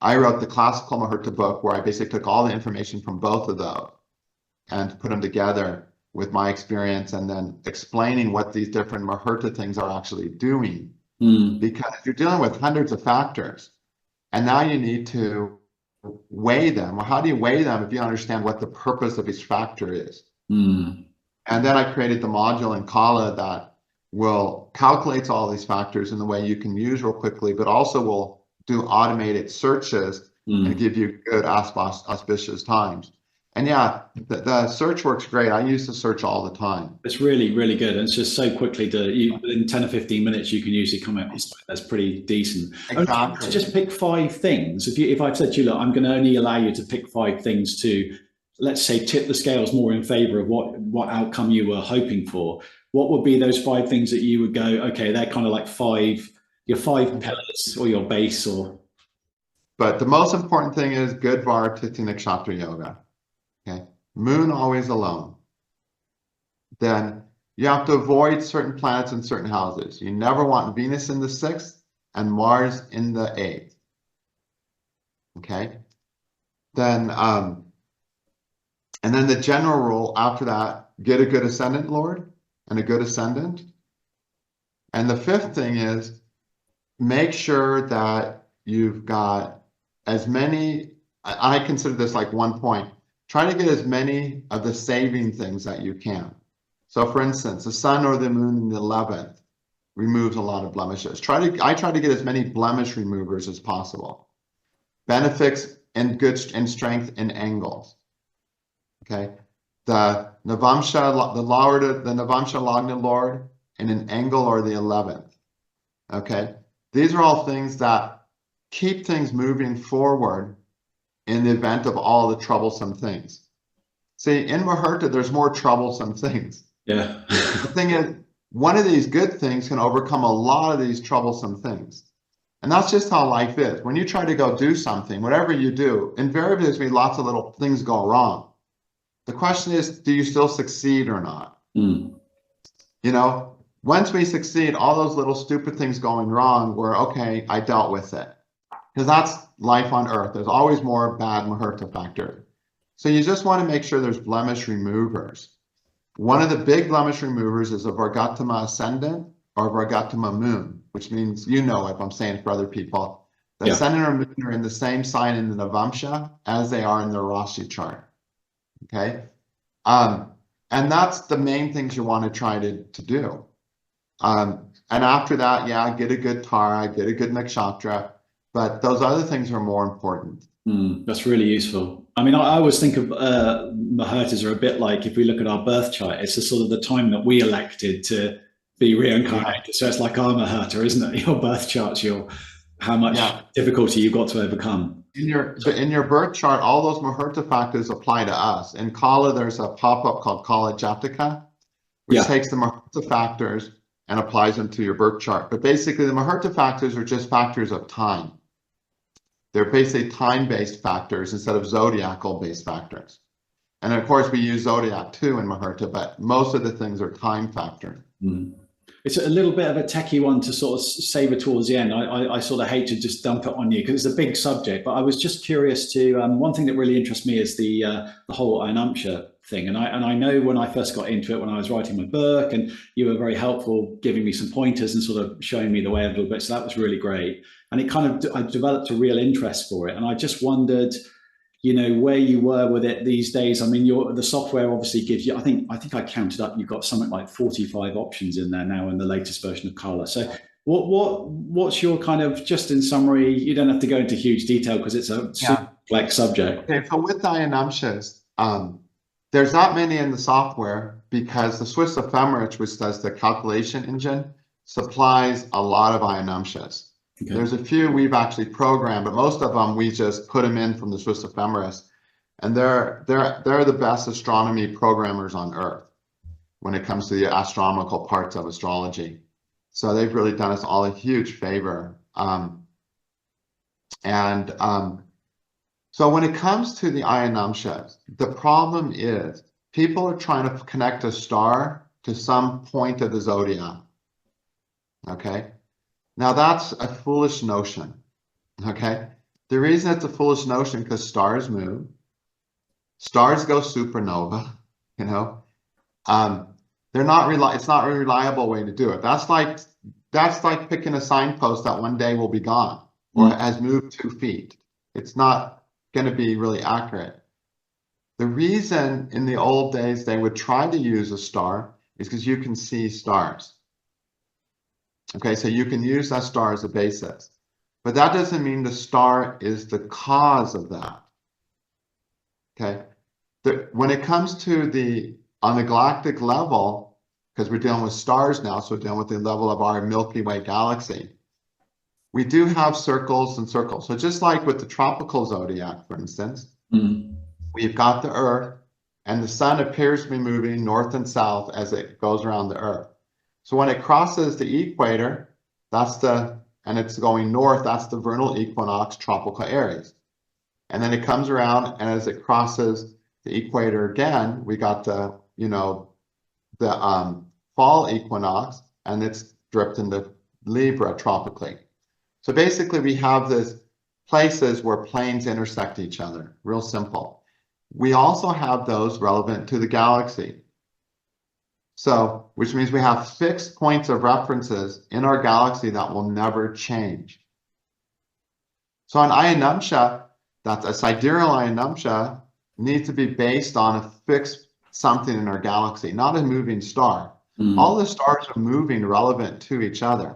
[SPEAKER 2] I wrote the classical Muhurta book where I basically took all the information from both of those and put them together with my experience and then explaining what these different Muhurta things are actually doing. Because you're dealing with hundreds of factors and now you need to weigh them. Well, how do you weigh them if you understand what the purpose of each factor is? And then I created the module in Kala that will calculate all these factors in the way you can use real quickly, but also will do automated searches and give you good auspicious times. And yeah, the search works great. I use the search all the time.
[SPEAKER 1] It's really, really good. And it's just so quickly within 10 or 15 minutes, you can usually come out. That's pretty decent.
[SPEAKER 2] Exactly.
[SPEAKER 1] Just pick 5 things. If I've said to you, look, I'm going to only allow you to pick 5 things to, let's say, tip the scales more in favor of what outcome you were hoping for, what would be those 5 things that you would go, okay, they're kind of like your 5 pillars or your base or.
[SPEAKER 2] But the most important thing is good Var Tithi Nakshatra Yoga. Okay, Moon always alone. Then you have to avoid certain planets in certain houses. You never want Venus in the 6th and Mars in the 8th. Okay, then and then the general rule after that: get a good ascendant lord and a good ascendant. And the 5th thing is make sure that you've got as many. I consider this like 1 point. Try to get as many of the saving things that you can. So for instance, the sun or the moon in the 11th removes a lot of blemishes. I try to get as many blemish removers as possible. Benefits and strength in angles. Okay. The Navamsha, the Navamsha Lagna Lord in an angle or the 11th. Okay. These are all things that keep things moving forward in the event of all the troublesome things. See, in Muhurta, there's more troublesome things.
[SPEAKER 1] Yeah.
[SPEAKER 2] The thing is, one of these good things can overcome a lot of these troublesome things. And that's just how life is. When you try to go do something, whatever you do, invariably there's going to be lots of little things go wrong. The question is, do you still succeed or not? Once we succeed, all those little stupid things going wrong, we're okay, I dealt with it. Because that's life on Earth. There's always more bad Muhurta factor. So you just want to make sure there's blemish removers. One of the big blemish removers is a Vargatama ascendant or Vargatama moon, which means, if I'm saying it for other people, the ascendant or moon are in the same sign in the Navamsha as they are in the Rashi chart. Okay? And that's the main things you want to try to do. And after that, get a good Tara, get a good Nakshatra. But those other things are more important.
[SPEAKER 1] That's really useful. I mean, I always think of Muhurtas are a bit like, if we look at our birth chart, it's the sort of the time that we elected to be reincarnated. Yeah. So it's like our Muhurta, isn't it? Your birth chart's how much difficulty you've got to overcome.
[SPEAKER 2] In your birth chart, all those Muhurta factors apply to us. In Kala, there's a pop-up called Kala Jataka, which takes the Muhurta factors and applies them to your birth chart. But basically, the Muhurta factors are just factors of time. They're basically time-based factors instead of zodiacal-based factors. And of course, we use zodiac too in Muhurta, but most of the things are time factor.
[SPEAKER 1] It's a little bit of a techie one to sort of savor towards the end. I sort of hate to just dump it on you because it's a big subject, but I was just curious to, one thing that really interests me is the whole Ayanamsa thing. And I know when I first got into it, when I was writing my book, and you were very helpful giving me some pointers and sort of showing me the way a little bit. So that was really great. And it kind of, I developed a real interest for it. And I just wondered, where you were with it these days. I mean, the software obviously gives you, I think I counted up, you've got something like 45 options in there now in the latest version of Kala. So what's your kind of, just in summary, you don't have to go into huge detail because it's a complex subject.
[SPEAKER 2] Okay, so with Ayanamsas, There's not many in the software because the Swiss ephemeris, which does the calculation engine, supplies a lot of Ayanamsas.
[SPEAKER 1] Okay.
[SPEAKER 2] There's a few we've actually programmed, but most of them we just put them in from the Swiss ephemeris, and they're the best astronomy programmers on Earth when it comes to the astronomical parts of astrology. So they've really done us all a huge favor. So when it comes to the Ayanamsas, the problem is people are trying to connect a star to some point of the zodiac. Okay, now that's a foolish notion. Okay, the reason it's a foolish notion because stars move, stars go supernova. You know, they're not it's not a reliable way to do it. That's like picking a signpost that one day will be gone or has moved 2 feet. It's not going to be really accurate. The reason in the old days they would try to use a star is because you can see stars. Okay, so you can use that star as a basis. But that doesn't mean the star is the cause of that. Okay, when it comes to on the galactic level, because we're dealing with stars now, so we're dealing with the level of our Milky Way galaxy, we do have circles and circles. So just like with the tropical zodiac, for instance, we've got the Earth, and the sun appears to be moving north and south as it goes around the Earth. So when it crosses the equator, and it's going north, that's the vernal equinox, tropical Aries. And then it comes around, and as it crosses the equator again, we got the fall equinox, and it's dripped into Libra tropically. So basically we have these places where planes intersect each other, real simple. We also have those relevant to the galaxy. So, which means we have fixed points of references in our galaxy that will never change. So an Ayanamsa, that's a sidereal Ayanamsa, needs to be based on a fixed something in our galaxy, not a moving star. All the stars are moving relevant to each other.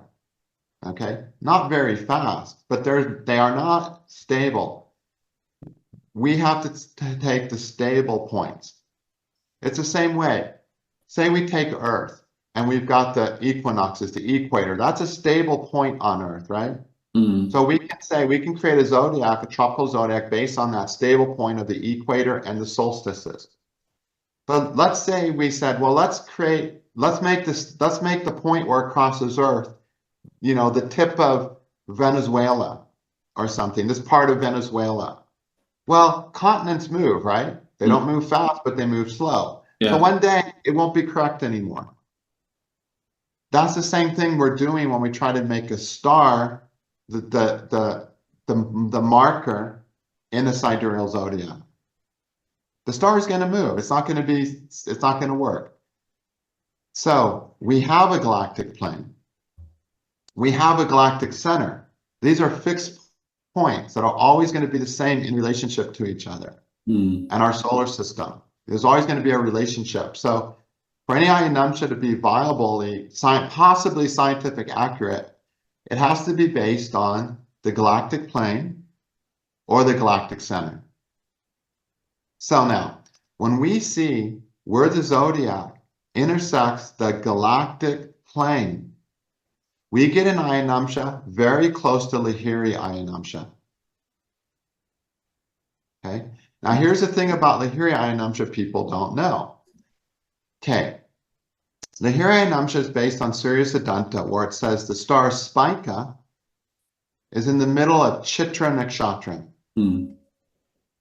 [SPEAKER 2] Okay, not very fast, but they are not stable. We have to take the stable points. It's the same way. Say we take Earth and we've got the equinoxes, the equator. That's a stable point on Earth, right? So we can say we can create a zodiac, a tropical zodiac, based on that stable point of the equator and the solstices. But let's say we said, well, let's make the point where it crosses Earth, you know, the tip of Venezuela or something, this part of Venezuela. Well, continents move, right? They don't move fast, but they move slow. Yeah. So one day it won't be correct anymore. That's the same thing we're doing when we try to make a star the marker in a sidereal zodiac. The star is going to move. It's not going to work. So we have a galactic plane. We have a galactic center. These are fixed points that are always going to be the same in relationship to each other. And our solar system. There's always going to be a relationship. So for any Ayanamsa to be viably, possibly scientific accurate, it has to be based on the galactic plane or the galactic center. So now, when we see where the zodiac intersects the galactic plane, we get an Ayanamsa very close to Lahiri Ayanamsa. Okay. Now here's the thing about Lahiri Ayanamsa people don't know. Okay. Lahiri Ayanamsa is based on Sirius Adanta, where it says the star Spica is in the middle of Chitra Nakshatra.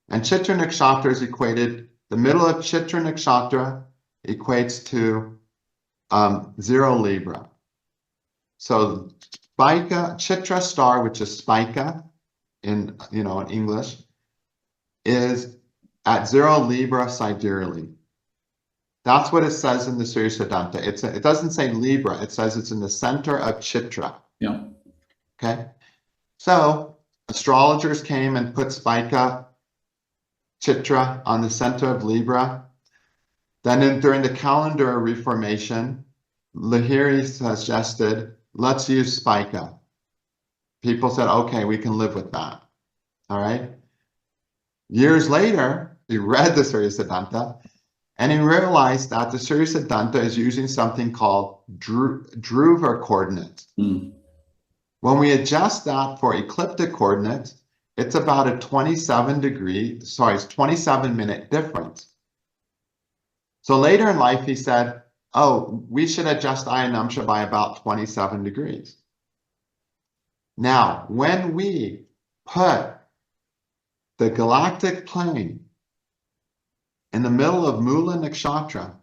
[SPEAKER 2] And Chitra Nakshatra is equated, the middle of Chitra Nakshatra equates to 0 Libra. So Spica, Chitra star, which is Spica in English, is at 0 Libra sidereally. That's what it says in the Sirius Adanta. It doesn't say Libra. It says it's in the center of Chitra.
[SPEAKER 1] Yeah.
[SPEAKER 2] Okay. So astrologers came and put Spica, Chitra on the center of Libra. Then during the calendar reformation, Lahiri suggested, let's use Spica. People said, okay, we can live with that. All right. Years later, He read the Surya Siddhanta, and he realized that the Surya Siddhanta is using something called Dhruva coordinates.
[SPEAKER 1] Mm.
[SPEAKER 2] When we adjust that for ecliptic coordinates, it's about a 27-minute difference. So later in life, he said, oh, we should adjust Ayanamsa by about 27 degrees. Now, when we put the galactic plane in the middle of Mula Nakshatra,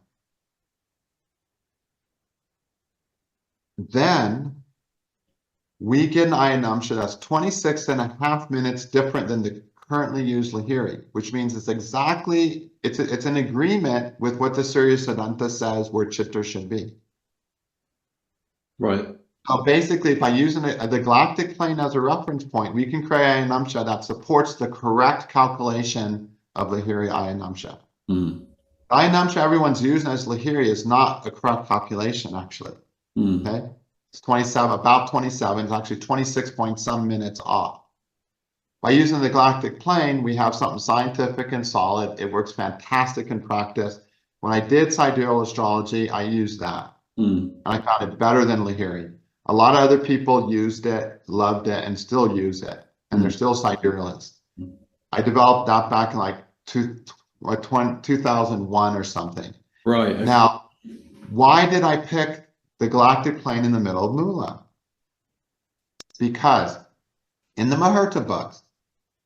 [SPEAKER 2] then we get an Ayanamsa that's 26.5 minutes different than the currently used Lahiri, which means it's exactly, it's an agreement with what the Surya Siddhanta says where Chitra should be.
[SPEAKER 1] Right.
[SPEAKER 2] So basically, by using the galactic plane as a reference point, we can create Ayanamsa that supports the correct calculation of Lahiri Ayanamsa.
[SPEAKER 1] Mm.
[SPEAKER 2] Ayanamsa everyone's using as Lahiri is not a correct calculation, actually.
[SPEAKER 1] Mm.
[SPEAKER 2] Okay, it's 27, about 27. It's actually 26 point some minutes off. By using the galactic plane, we have something scientific and solid. It works fantastic in practice. When I did sidereal astrology, I used that.
[SPEAKER 1] Mm.
[SPEAKER 2] And I found it better than Lahiri. A lot of other people used it, loved it, and still use it. And they're still siderealists. I developed that back in like 2001 or something.
[SPEAKER 1] Right. Okay.
[SPEAKER 2] Now, why did I pick the galactic plane in the middle of Mula? Because in the Muhurta books,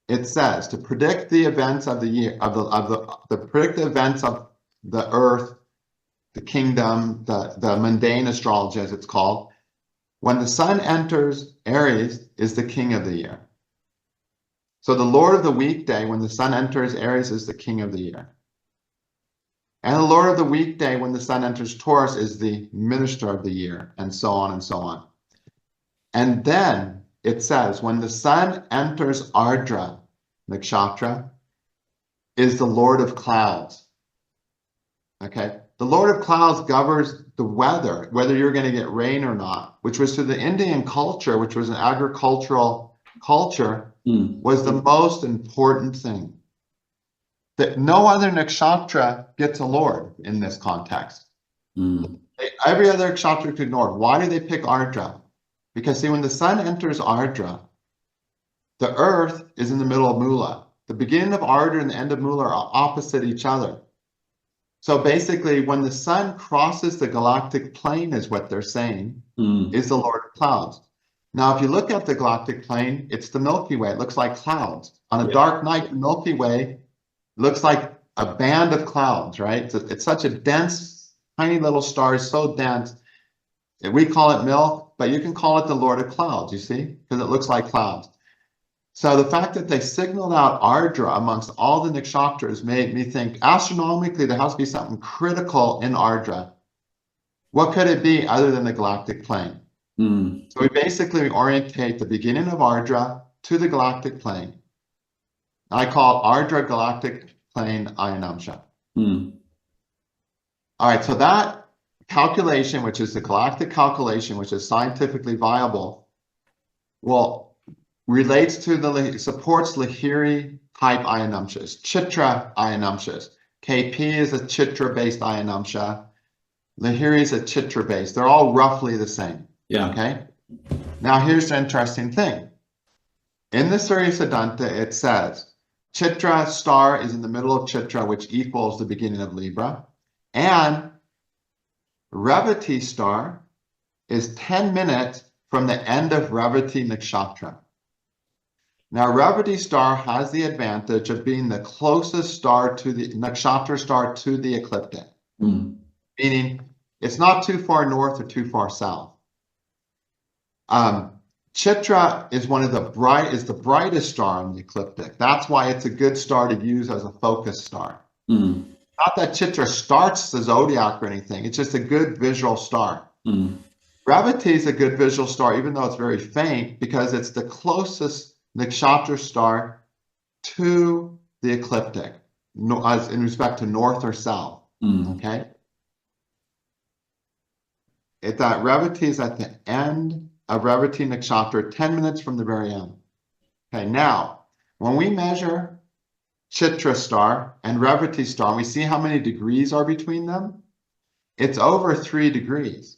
[SPEAKER 2] it says to predict the events of the year, predict the events of the earth, the kingdom, the mundane astrology as it's called, when the sun enters Aries is the king of the year. So the Lord of the weekday, when the sun enters Aries, is the king of the year. And the Lord of the weekday, when the sun enters Taurus, is the minister of the year, and so on and so on. And then it says, when the sun enters Ardra Nakshatra, is the Lord of clouds. Okay, the Lord of clouds governs the weather, whether you're going to get rain or not, which was to the Indian culture, which was an agricultural culture, was the most important thing. That no other nakshatra gets a lord in this context. Every other nakshatra is ignored. Why do they pick Ardra? Because see, when the sun enters Ardra, the earth is in the middle of Mula. The beginning of Ardra and the end of Mula are opposite each other. So basically, when the sun crosses the galactic plane, is what they're saying, is the Lord of clouds. Now, if you look at the galactic plane, it's the Milky Way. It looks like clouds. On a dark night, the Milky Way looks like a band of clouds, right? It's such a dense, tiny little star, it's so dense. We call it milk, but you can call it the Lord of clouds, you see? Because it looks like clouds. So the fact that they signaled out Ardra amongst all the nakshatras made me think astronomically there has to be something critical in Ardra. What could it be other than the galactic plane? So we basically orientate the beginning of Ardra to the galactic plane. I call Ardra galactic plane Ayanamsa. All right, so that calculation, which is the galactic calculation, which is scientifically viable, well, relates to supports Lahiri type Ayanamsas, Chitra Ayanamsas. KP is a Chitra-based Ayanamsa. Lahiri is a Chitra-based. They're all roughly the same.
[SPEAKER 1] Yeah.
[SPEAKER 2] Okay. Now here's the interesting thing. In the Surya Siddhanta, it says Chitra star is in the middle of Chitra, which equals the beginning of Libra, and Revati star is 10 minutes from the end of Revati Nakshatra. Now, Revati star has the advantage of being the closest star to the nakshatra star to the ecliptic, meaning it's not too far north or too far south. Chitra is the brightest star on the ecliptic. That's why it's a good star to use as a focus star. Not that Chitra starts the zodiac or anything. It's just a good visual star. Revati is a good visual star, even though it's very faint, because it's the closest nakshatra star to the ecliptic, as in respect to north or south. Okay. That Revati is at the end of Revati Nakshatra, 10 minutes from the very end. Okay, now, when we measure Chitra star and Revati star, and we see how many degrees are between them, it's over 3 degrees.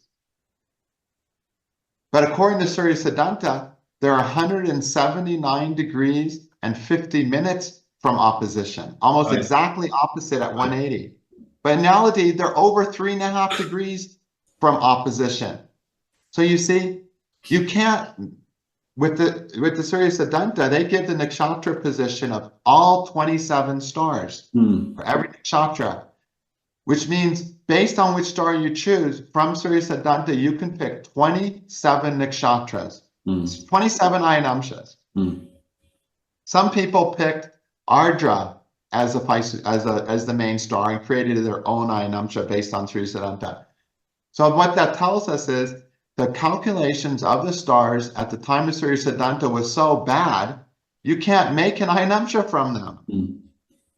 [SPEAKER 2] But according to Surya Siddhanta, there are 179 degrees and 50 minutes from opposition, almost exactly opposite at 180. But in reality, they're over 3.5 degrees from opposition. So you see, you can't, with the Surya Siddhanta, they give the nakshatra position of all 27 stars for every nakshatra, which means based on which star you choose, from Surya Siddhanta, you can pick 27 nakshatras, 27 Ayanamsas. Some people picked Ardra as the main star and created their own Ayanamsa based on Surya Siddhanta. So what that tells us is the calculations of the stars at the time of Surya Siddhanta was so bad, you can't make an Ayanamsa from them.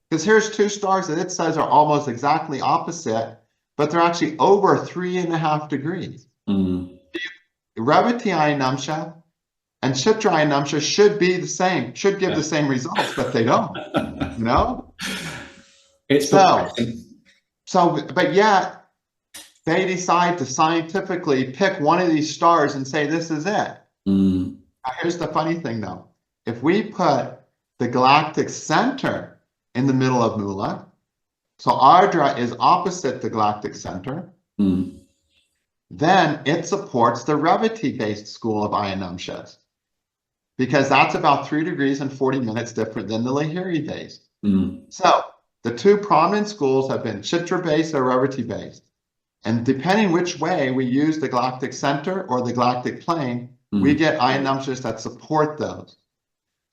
[SPEAKER 2] Because here's 2 stars that it says are almost exactly opposite, but they're actually over 3.5 degrees. Revati Ayanamsa and Chitra Ayanamsa should be the same, should give the same results, but they don't, you know?
[SPEAKER 1] It's
[SPEAKER 2] but yet, they decide to scientifically pick one of these stars and say, this is it. Now, here's the funny thing, though. If we put the galactic center in the middle of Mula, so Ardra is opposite the galactic center, then it supports the Revati-based school of Ayanamsas, because that's about 3 degrees and 40 minutes different than the Lahiri-based. So the 2 prominent schools have been Chitra-based or Revati-based. And depending which way we use the galactic center or the galactic plane, we get Ayanamsas that support those.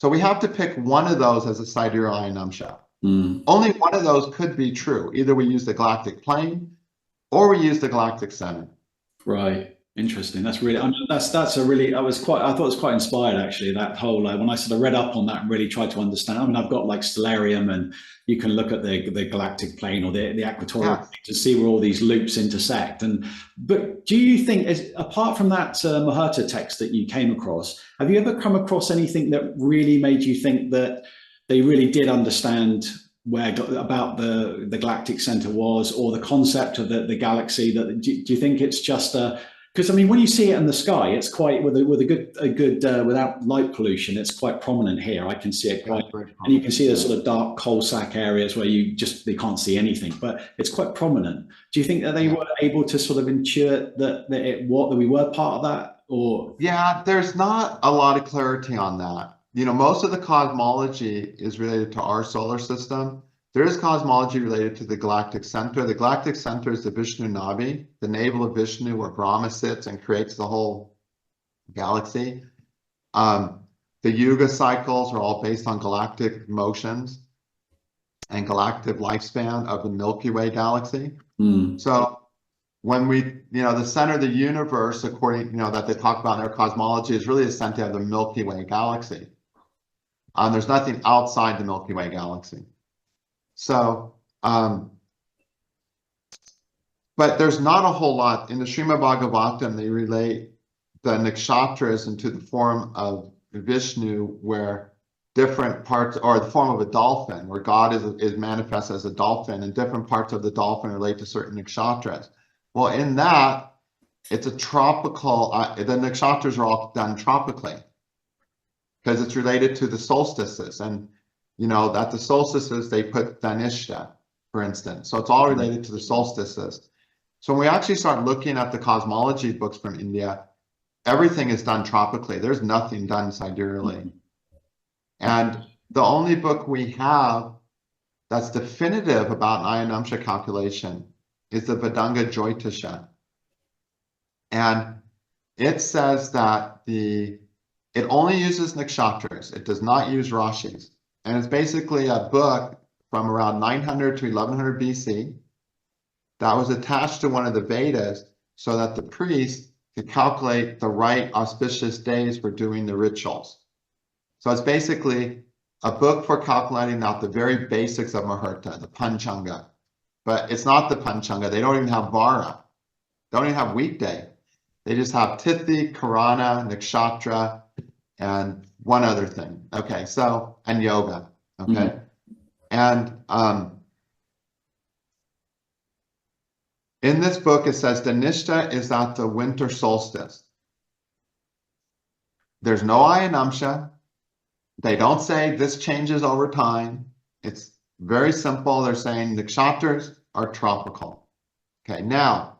[SPEAKER 2] So we have to pick one of those as a sidereal Ayanamsa. Only one of those could be true. Either we use the galactic plane or we use the galactic center.
[SPEAKER 1] Right. Interesting. That's really, that's a really, I thought it was quite inspired actually, that whole, when I sort of read up on that and really tried to understand. I mean, I've got like Stellarium, and you can look at the galactic plane or the equatorial plane to see where all these loops intersect. But do you think, apart from that Muhurta text that you came across, have you ever come across anything that really made you think that they really did understand about the galactic center was, or the concept of the galaxy? That do you think it's just because I mean, when you see it in the sky, it's quite with a good without light pollution, it's quite prominent here. I can see it quite, and you can see the sort of dark coal sack areas where they can't see anything, but it's quite prominent. Do you think that they were able to sort of intuit that we were part of that, or? Yeah,
[SPEAKER 2] there's not a lot of clarity on that. You know, most of the cosmology is related to our solar system. There is cosmology related to the galactic center. The galactic center is the Vishnu Navi, the navel of Vishnu, where Brahma sits and creates the whole galaxy. The yuga cycles are all based on galactic motions and galactic lifespan of the Milky Way galaxy. So when the center of the universe, according, that they talk about in their cosmology, is really the center of the Milky Way galaxy. There's nothing outside the Milky Way galaxy. So, but there's not a whole lot. In the Srimad Bhagavatam, they relate the nakshatras into the form of Vishnu, where different parts, or the form of a dolphin, where God is manifest as a dolphin, and different parts of the dolphin relate to certain nakshatras. Well, in that, it's a tropical, the nakshatras are all done tropically, because it's related to the solstices. And at the solstices, they put Dhanishta, for instance. So it's all related to the solstices. So when we actually start looking at the cosmology books from India, everything is done tropically. There's nothing done sidereally. And the only book we have that's definitive about an Ayanamsa calculation is the Vedanga Jyotisha. And it says that it only uses nakshatras. It does not use rashis. And it's basically a book from around 900 to 1100 BC that was attached to one of the Vedas so that the priest could calculate the right auspicious days for doing the rituals. So it's basically a book for calculating out the very basics of Muhurta, the Panchanga. But it's not the Panchanga. They don't even have Vara. They don't even have weekday. They just have Tithi, Karana, Nakshatra, and one other thing. Okay, so, and yoga. Okay. And in this book, it says the Nishta is at the winter solstice. There's no Ayanamsa. They don't say this changes over time. It's very simple. They're saying the nakshatras are tropical. Okay, now,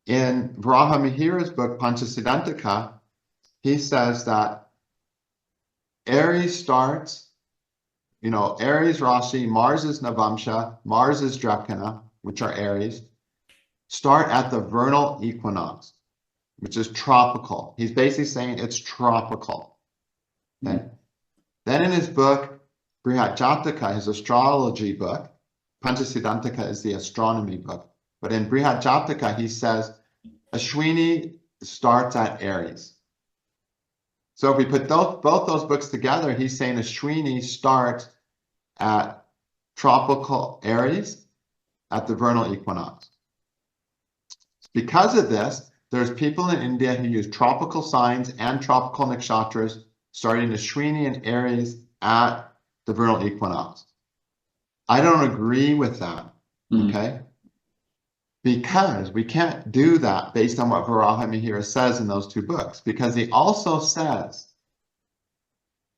[SPEAKER 2] in Varaha Mihira's book, Panchasiddhantika, he says that Aries starts, Aries Rashi, Mars is Navamsha, Mars is Drakana, which are Aries, start at the vernal equinox, which is tropical. He's basically saying it's tropical. Okay. Then in his book, Brihat Jataka, his astrology book, Panchasiddhantika is the astronomy book, but in Brihat Jataka, he says Ashwini starts at Aries. So if we put both those books together, he's saying Ashwini starts at tropical Aries at the vernal equinox. Because of this, there's people in India who use tropical signs and tropical nakshatras starting Ashwini and Aries at the vernal equinox. I don't agree with that, okay? Because we can't do that based on what Varaha Mihira says in those two books, because he also says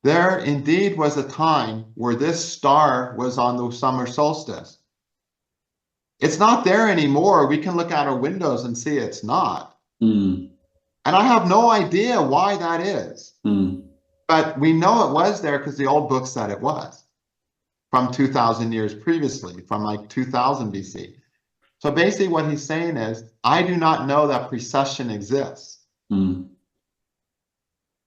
[SPEAKER 2] there indeed was a time where this star was on the summer solstice. It's not there anymore. We can look out our windows and see it's not. And I have no idea why that is. But we know it was there because the old book said it was from 2,000 years previously, from like 2000 BC. So basically what he's saying is, I do not know that precession exists.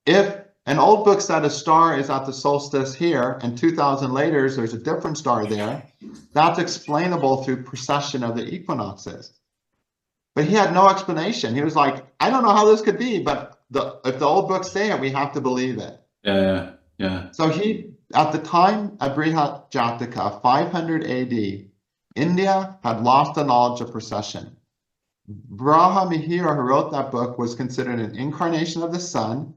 [SPEAKER 2] If an old book said a star is at the solstice here, and 2,000 later there's a different star there, that's explainable through precession of the equinoxes. But he had no explanation. He was like, I don't know how this could be, but if the old books say it, we have to believe it.
[SPEAKER 1] Yeah.
[SPEAKER 2] So he, at the time of Brihat Jataka, 500 AD, India had lost the knowledge of precession. Varaha Mihira, who wrote that book, was considered an incarnation of the sun,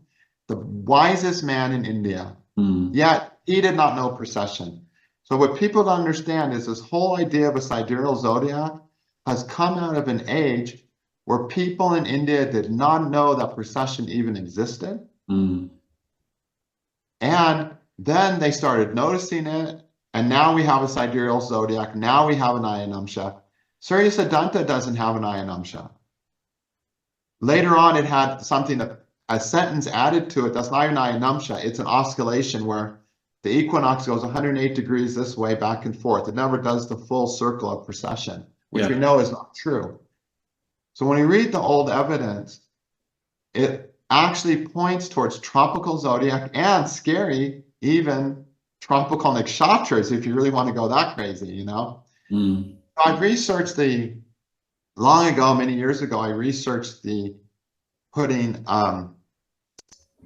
[SPEAKER 2] the wisest man in India. Yet he did not know precession. So what people don't understand is this whole idea of a sidereal zodiac has come out of an age where people in India did not know that precession even existed. And then they started noticing it, and now we have a sidereal zodiac. Now we have an Ayanamsa. Surya Siddhanta doesn't have an Ayanamsa. Later on, it had something, a sentence added to it that's not even Ayanamsa. It's an oscillation where the equinox goes 108 degrees this way, back and forth. It never does the full circle of precession, which we know is not true. So when we read the old evidence, it actually points towards tropical zodiac and scary, even tropical nakshatras, if you really want to go that crazy, So I've researched long ago, many years ago, I researched putting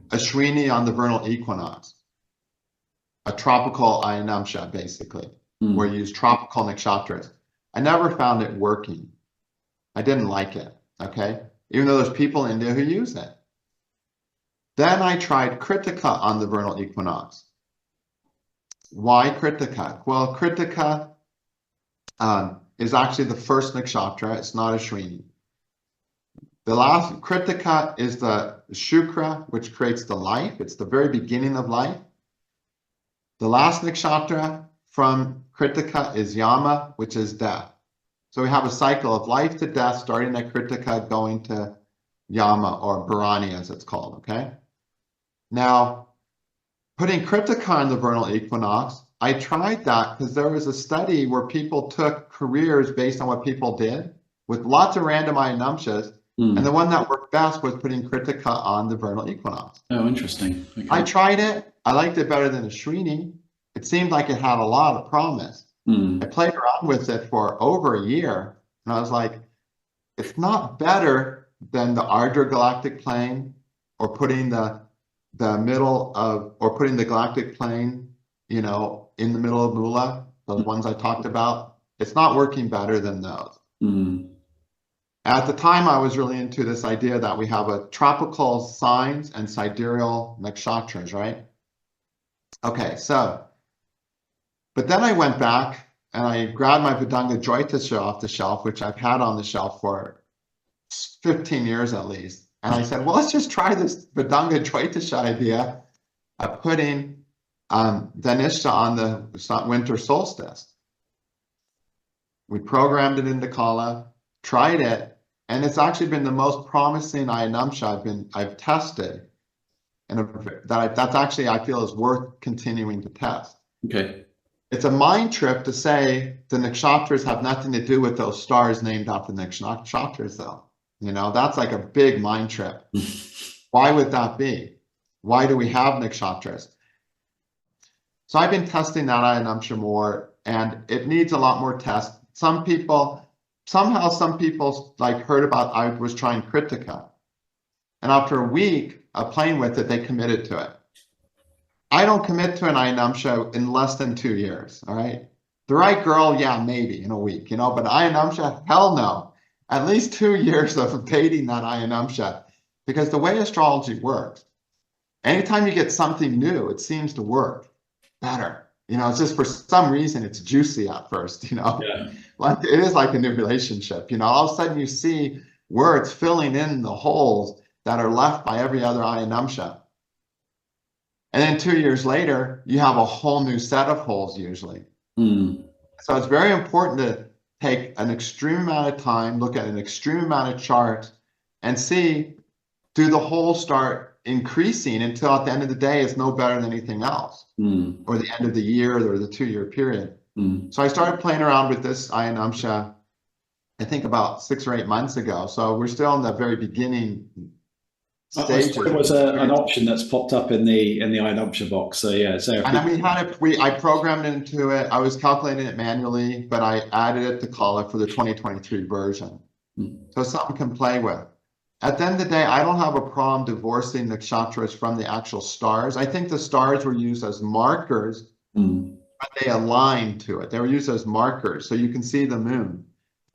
[SPEAKER 2] Ashwini on the vernal equinox, a tropical Ayanamsa, basically, where you use tropical nakshatras. I never found it working. I didn't like it, okay? Even though there's people in India who use it. Then I tried Kritika on the vernal equinox. Why Kritika? Well, Kritika is actually the first nakshatra. It's not Ashwini. The last Kritika is the Shukra, which creates the life. It's the very beginning of life. The last nakshatra from Kritika is Yama, which is death. So we have a cycle of life to death, starting at Kritika, going to Yama, or Bharani as it's called, okay? Now, putting Kritika on the vernal equinox, I tried that because there was a study where people took careers based on what people did with lots of random Ayanamsas, and the one that worked best was putting Kritika on the vernal equinox.
[SPEAKER 1] Oh, interesting. Okay.
[SPEAKER 2] I tried it. I liked it better than Ashwini. It seemed like it had a lot of promise. I played around with it for over a year, and I was like, it's not better than the Ardra galactic plane, or putting the middle of, or putting the galactic plane, in the middle of Mula, those ones I talked about. It's not working better than those. At the time, I was really into this idea that we have a tropical signs and sidereal nakshatras, right? Okay, so, But then I went back and I grabbed my Vedanga Jyotish off the shelf, which I've had on the shelf for 15 years at least. And I said, well, let's just try this Vedanga Jyotish idea of putting Dhanishta on the winter solstice. We programmed it into Kala, tried it, and it's actually been the most promising Ayanamsa I've tested. And that's actually, I feel, is worth continuing to test.
[SPEAKER 1] Okay.
[SPEAKER 2] It's a mind trip to say the nakshatras have nothing to do with those stars named after the nakshatras, though. You know, that's like a big mind trip. Why would that be? Why do we have nakshatras? So I've been testing that Ayanamsa more, and it needs a lot more tests. Some people like heard about I was trying Kritika, and after a week of playing with it, they committed to it. I don't commit to an Ayanamsa in less than 2 years, all right? The right girl, yeah, maybe in a week, you know, but Ayanamsa, hell no. At least 2 years of dating that Ayanamsa, because the way astrology works, anytime you get something new, it seems to work better. You know, it's just for some reason, it's juicy at first, you know, yeah. Like it is like a new relationship, you know, all of a sudden you see where it's filling in the holes that are left by every other Ayanamsa. And then 2 years later, you have a whole new set of holes usually. So it's very important to take an extreme amount of time, look at an extreme amount of charts, and see, do the holes start increasing until at the end of the day, it's no better than anything else, or the end of the year or the 2 year period. So I started playing around with this Ayanamsa, I think about 6 or 8 months ago. So we're still in the very beginning stages.
[SPEAKER 1] There was an option that's popped up in the Ayanamsa box. So yeah, so
[SPEAKER 2] and then I programmed into it. I was calculating it manually, but I added it to Kala for the 2023 version. So something can play with. At the end of the day, I don't have a problem divorcing nakshatras from the actual stars. I think the stars were used as markers, but they aligned to it. They were used as markers, so you can see the moon.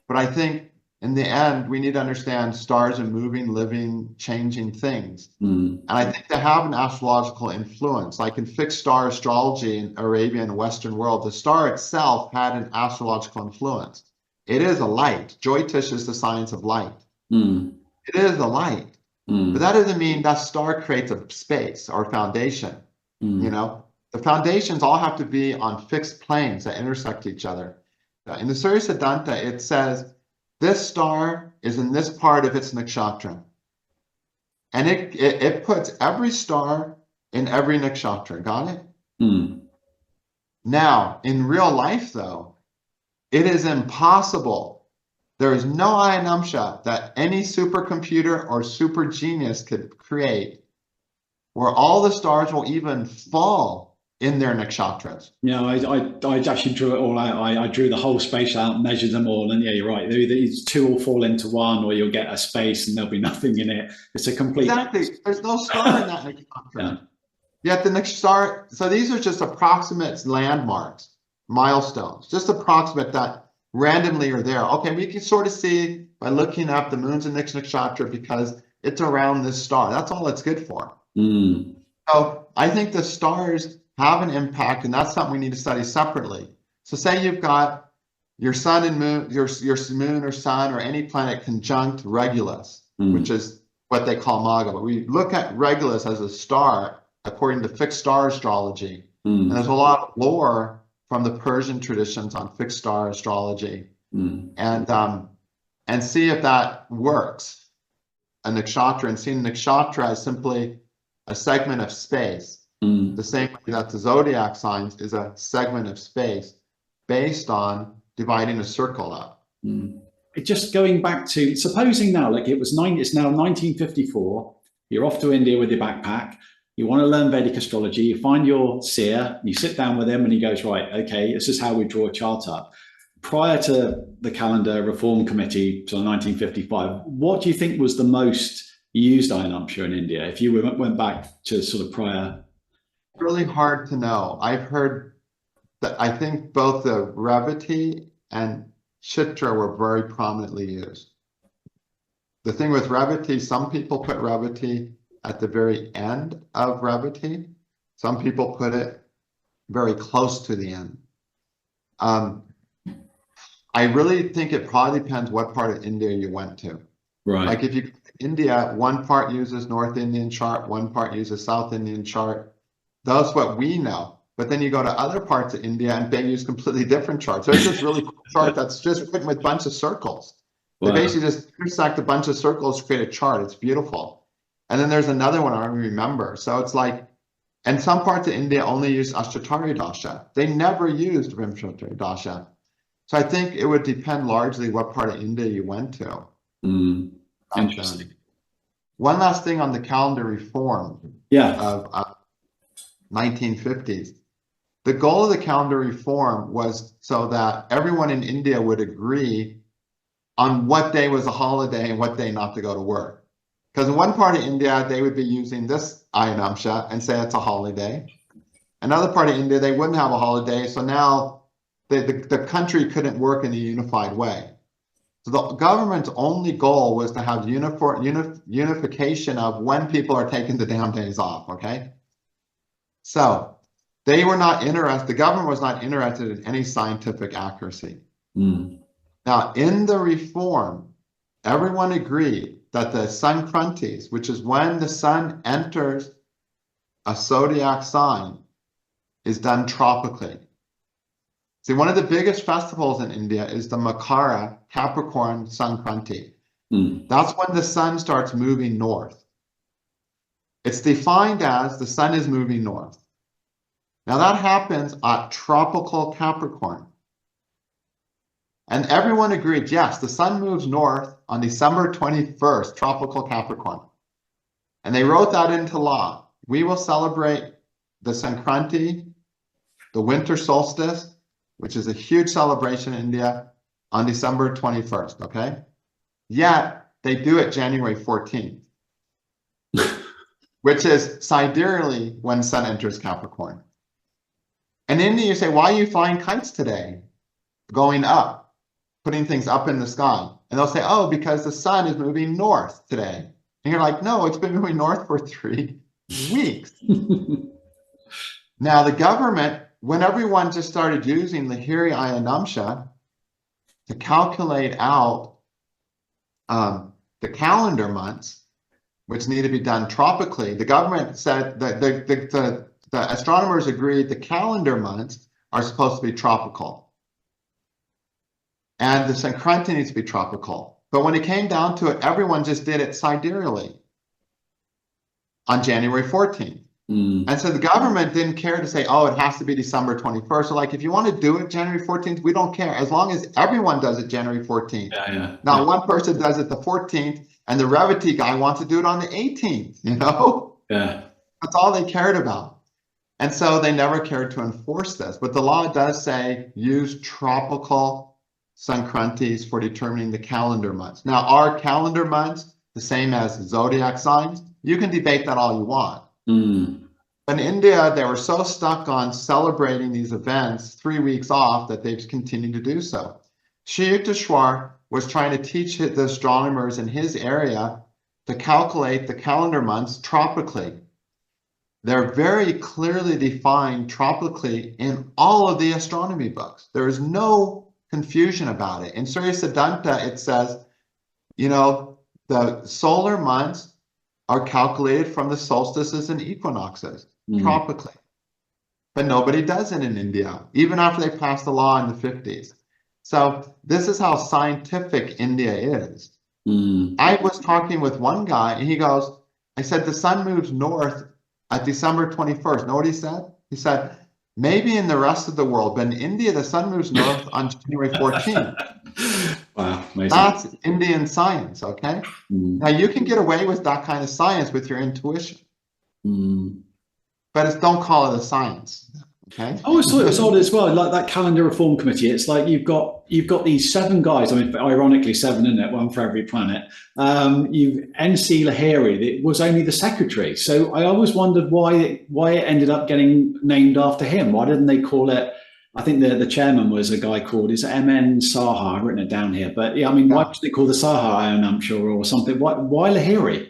[SPEAKER 2] But I think in the end, we need to understand stars are moving, living, changing things. And I think they have an astrological influence. Like in fixed star astrology in Arabian and Western world, the star itself had an astrological influence. It is a light. Jyotish is the science of light. It is a light. But that doesn't mean that star creates a space or foundation. You know, the foundations all have to be on fixed planes that intersect each other. In the Surya Siddhanta, it says, this star is in this part of its nakshatra. And it puts every star in every nakshatra. Got it? Now, in real life, though, it is impossible. There is no Ayanamsa that any supercomputer or super genius could create where all the stars will even fall in their nakshatras.
[SPEAKER 1] Yeah, I actually drew it all out. I drew the whole space out, measured them all, and yeah, you're right. These two will fall into one, or you'll get a space and there'll be nothing in it. It's a complete.
[SPEAKER 2] Exactly. There's no star in that nakshatra. Yet the next star. So these are just approximate landmarks, milestones, just approximate that randomly are there. Okay, we can sort of see by looking up the moon's in next nakshatra because it's around this star. That's all it's good for. So I think the stars have an impact, and that's something we need to study separately. So say you've got your sun and moon, your moon or sun or any planet conjunct Regulus, which is what they call Maga. But we look at Regulus as a star according to fixed star astrology. And there's a lot of lore from the Persian traditions on fixed star astrology, and see if that works. A nakshatra, and seeing nakshatra as simply a segment of space. The same way that the zodiac signs is a segment of space based on dividing a circle up.
[SPEAKER 1] Just going back to, supposing now, like it's now 1954, you're off to India with your backpack, you want to learn Vedic astrology, you find your seer, you sit down with him and he goes, right, okay, this is how we draw a chart up. Prior to the calendar reform committee, so 1955, what do you think was the most used Ayanamsa in India? If you went back to sort of prior.
[SPEAKER 2] Really hard to know. I've heard that I think both the Revati and Chitra were very prominently used. The thing with Revati, some people put Revati at the very end of Revati. Some people put it very close to the end. I really think it probably depends what part of India you went to.
[SPEAKER 1] Right.
[SPEAKER 2] Like if you India, one part uses North Indian chart, one part uses South Indian chart. That's what we know. But then you go to other parts of India and they use completely different charts. There's this really cool chart that's just written with a bunch of circles. They basically just intersect a bunch of circles to create a chart. It's beautiful. And then there's another one I don't remember. So it's like, and some parts of India only use Ashtatari Dasha. They never used Vimshatari Dasha. So I think it would depend largely what part of India you went to.
[SPEAKER 1] Interesting.
[SPEAKER 2] One last thing on the calendar reform of 1950s. The goal of the calendar reform was so that everyone in India would agree on what day was a holiday and what day not to go to work. Because in one part of India, they would be using this Ayanamsa and say it's a holiday. Another part of India, they wouldn't have a holiday. So now the country couldn't work in a unified way. So the government's only goal was to have unification of when people are taking the damn days off, okay? So they were not interested, the government was not interested in any scientific accuracy. Now, in the reform, everyone agreed that the Sankrantis, which is when the sun enters a zodiac sign, is done tropically. See, one of the biggest festivals in India is the Makara Capricorn Sankranti. That's when the sun starts moving north. It's defined as the sun is moving north. Now that happens at tropical Capricorn. And everyone agreed, yes, the sun moves north on December 21st, tropical Capricorn. And they wrote that into law. We will celebrate the Sankranti, the winter solstice, which is a huge celebration in India, on December 21st, okay? Yet, they do it January 14th, which is sidereally when sun enters Capricorn. And in India, you say, why are you flying kites today? Going up, putting things up in the sky. And they'll say, oh, because the sun is moving north today. And you're like, no, it's been moving north for 3 weeks. Now, the government, when everyone just started using Lahiri Ayanamsa to calculate out the calendar months, which need to be done tropically, the government said that the astronomers agreed the calendar months are supposed to be tropical. And the Sankranti needs to be tropical. But when it came down to it, everyone just did it sidereally on January 14th. And so the government didn't care to say, oh, it has to be December 21st. So like, if you want to do it January 14th, we don't care, as long as everyone does it January 14th. Now, one person does it the 14th, and the Revati guy wants to do it on the 18th, you know? That's all they cared about. And so they never cared to enforce this. But the law does say, use tropical Sankrantis for determining the calendar months. Now, are calendar months the same as zodiac signs? You can debate that all you want. In India, they were so stuck on celebrating these events 3 weeks off that they've continued to do so. Jyotish was trying to teach the astronomers in his area to calculate the calendar months tropically. They're very clearly defined tropically in all of the astronomy books. There is no confusion about it. In Surya Siddhanta, it says, you know, the solar months are calculated from the solstices and equinoxes tropically. But nobody does it in India, even after they passed the law in the 50s. So this is how scientific India is. I was talking with one guy, and he goes, I said, the sun moves north at December 21st. Know what he said? He said, maybe in the rest of the world, but in India, the sun moves north on January 14th.
[SPEAKER 1] Wow, amazing.
[SPEAKER 2] That's Indian science, okay? Now, you can get away with that kind of science with your intuition. But don't call it a science, okay?
[SPEAKER 1] I always thought it was odd as well, like that calendar reform committee. It's like you've got these 7 guys, I mean, ironically 7, isn't it? One for every planet. You've NC Lahiri, it was only the secretary. So I always wondered why it ended up getting named after him. Why didn't they call it, I think the chairman was a guy called, is it MN Saha? I've written it down here. But yeah, I mean, why did they call the Saha Ayanamsa or something? Why Lahiri?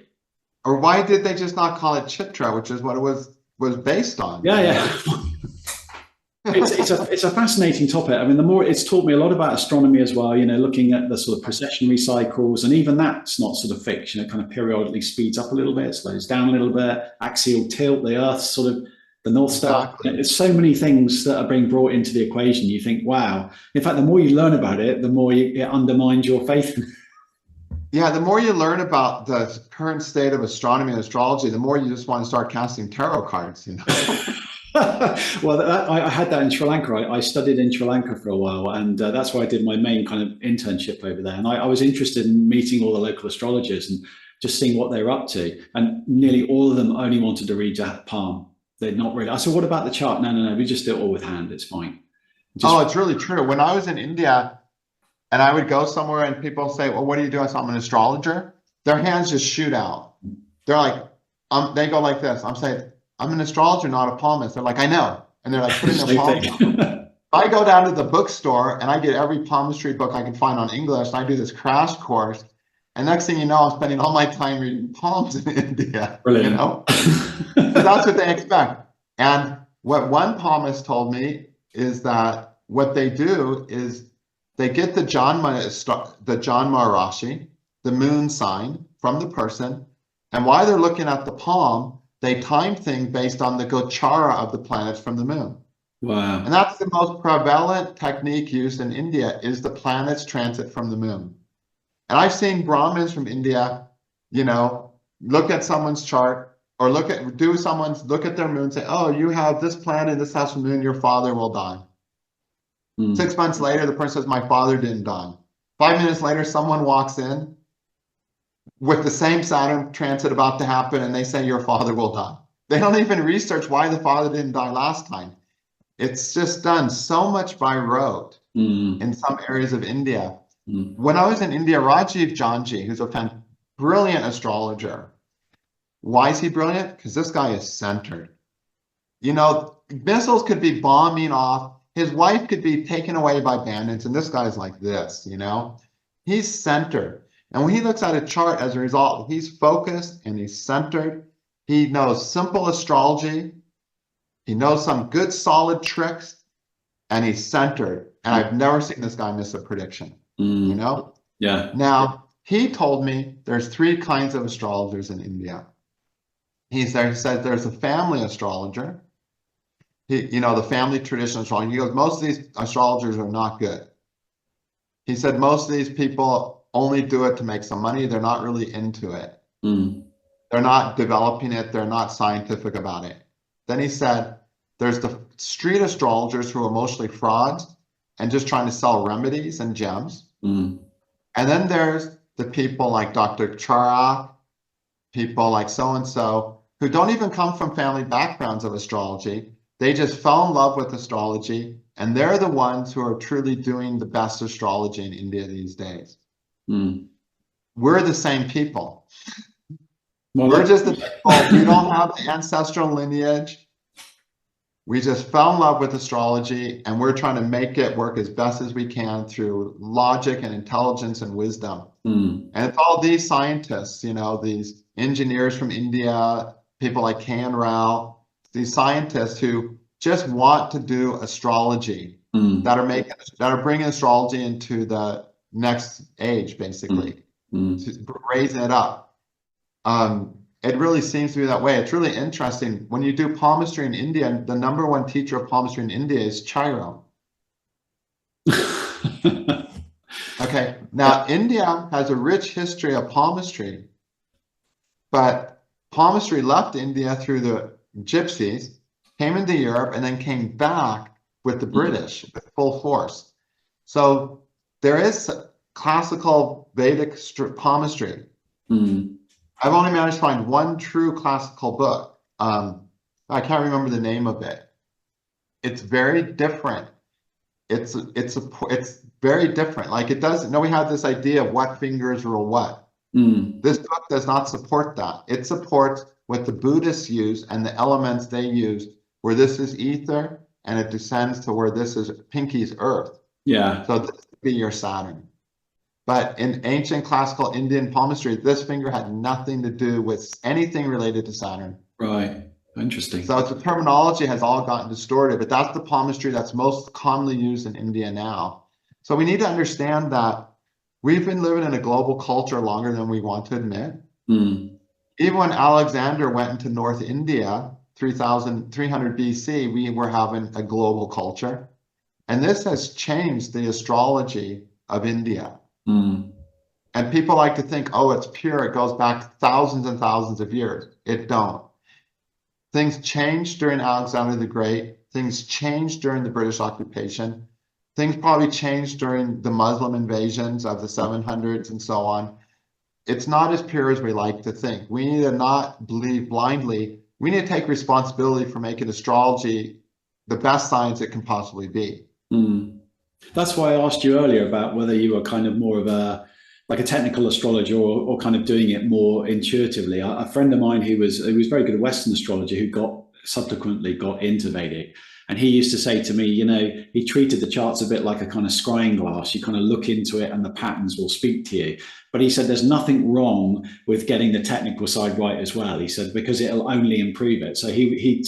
[SPEAKER 2] Or why did they just not call it Chitra, which is what it was based on?
[SPEAKER 1] Yeah. It's a fascinating topic. I mean, the more it's taught me a lot about astronomy as well. You know, looking at the sort of precessionary cycles, and even that's not sort of fixed. You know, kind of periodically speeds up a little bit, slows down a little bit, axial tilt, the Earth sort of the North Star.
[SPEAKER 2] Exactly.
[SPEAKER 1] There's so many things that are being brought into the equation. You think, wow. In fact, the more you learn about it, the more it undermines your faith.
[SPEAKER 2] Yeah, the more you learn about the current state of astronomy and astrology, the more you just want to start casting tarot cards, you know.
[SPEAKER 1] Well, I had that in Sri Lanka. I studied in Sri Lanka for a while, and that's where I did my main kind of internship over there. And I was interested in meeting all the local astrologers and just seeing what they were up to. And nearly all of them only wanted to read that palm. They're not really. I said, "What about the chart?" No. We just do it all with hand. It's fine.
[SPEAKER 2] Oh, it's really true. When I was in India and I would go somewhere and people say, "Well, what do you do?" I said, "I'm an astrologer." Their hands just shoot out. They're like, they go like this. I'm saying, "I'm an astrologer, not a palmist." They're like, "I know." And they're like putting their palms down. I go down to the bookstore and I get every palmistry book I can find on English. And I do this crash course. And next thing you know, I'm spending all my time reading palms in India.
[SPEAKER 1] Brilliant.
[SPEAKER 2] You know? So that's what they expect. And what one palmist told me is that what they do is they get the Janma Rashi, the moon sign from the person. And while they're looking at the palm, they time things based on the gochara of the planets from the moon.
[SPEAKER 1] Wow.
[SPEAKER 2] And that's the most prevalent technique used in India is the planets transit from the moon. And I've seen Brahmins from India, you know, look at someone's chart or look at their moon and say, "Oh, you have this planet in this house from the moon, your father will die." 6 months later, the person says, "My father didn't die." 5 minutes later, someone walks in with the same Saturn transit about to happen, and they say your father will die. They don't even research why the father didn't die last time. It's just done so much by rote in some areas of India. When I was in India, Rajiv Janji, who's a brilliant astrologer. Why is he brilliant? Because this guy is centered. You know, missiles could be bombing off. His wife could be taken away by bandits, and this guy's like this, you know? He's centered. And when he looks at a chart as a result, he's focused and he's centered. He knows simple astrology. He knows some good solid tricks, and he's centered. And I've never seen this guy miss a prediction, you know?
[SPEAKER 1] Yeah.
[SPEAKER 2] Now, he told me there's 3 kinds of astrologers in India. He said there's a family astrologer. You know, the family tradition astrologer. He goes, most of these astrologers are not good. He said most of these people only do it to make some money. They're not really into it. They're not developing it. They're not scientific about it. Then he said, there's the street astrologers who are mostly frauds and just trying to sell remedies and gems. And then there's the people like Dr. Charak, people like so-and-so, who don't even come from family backgrounds of astrology. They just fell in love with astrology, and they're the ones who are truly doing the best astrology in India these days. We're the same people. Well, we're just the people. We don't have the ancestral lineage. We just fell in love with astrology, and we're trying to make it work as best as we can through logic and intelligence and wisdom. And it's all these scientists, you know, these engineers from India, people like K.N. Rao, these scientists who just want to do astrology, that are bringing astrology into the next age, basically, raising it up. It really seems to be that way. It's really interesting. When you do palmistry in India, the #1 teacher of palmistry in India is Chiron. Okay, now India has a rich history of palmistry, but palmistry left India through the Gypsies, came into Europe, and then came back with the British with full force. So there is classical Vedic palmistry. I've only managed to find one true classical book. I can't remember the name of it. It's very different. It's very different. Like it doesn't. No, we have this idea of what fingers rule what. This book does not support that. It supports what the Buddhists use and the elements they use, where this is ether and it descends to where this is Pinky's earth. Yeah. So this would be your Saturn. But in ancient classical Indian palmistry, this finger had nothing to do with anything related to Saturn.
[SPEAKER 1] Right. Interesting.
[SPEAKER 2] So the terminology has all gotten distorted, but that's the palmistry that's most commonly used in India now. So we need to understand that we've been living in a global culture longer than we want to admit.
[SPEAKER 1] Mm.
[SPEAKER 2] Even when Alexander went into North India, 300 BC, we were having a global culture. And this has changed the astrology of India.
[SPEAKER 1] Mm.
[SPEAKER 2] And people like to think, oh, it's pure. It goes back thousands and thousands of years. It don't. Things changed during Alexander the Great. Things changed during the British occupation. Things probably changed during the Muslim invasions of the 700s and so on. It's not as pure as we like to think. We need to not believe blindly. We need to take responsibility for making astrology the best science it can possibly be.
[SPEAKER 1] Mm. That's why I asked you earlier about whether you were kind of more of a like a technical astrologer or kind of doing it more intuitively. A friend of mine who was very good at Western astrology who subsequently got into Vedic. And he used to say to me, you know, he treated the charts a bit like a kind of scrying glass. You kind of look into it and the patterns will speak to you. But he said there's nothing wrong with getting the technical side right as well. He said, because it'll only improve it. So he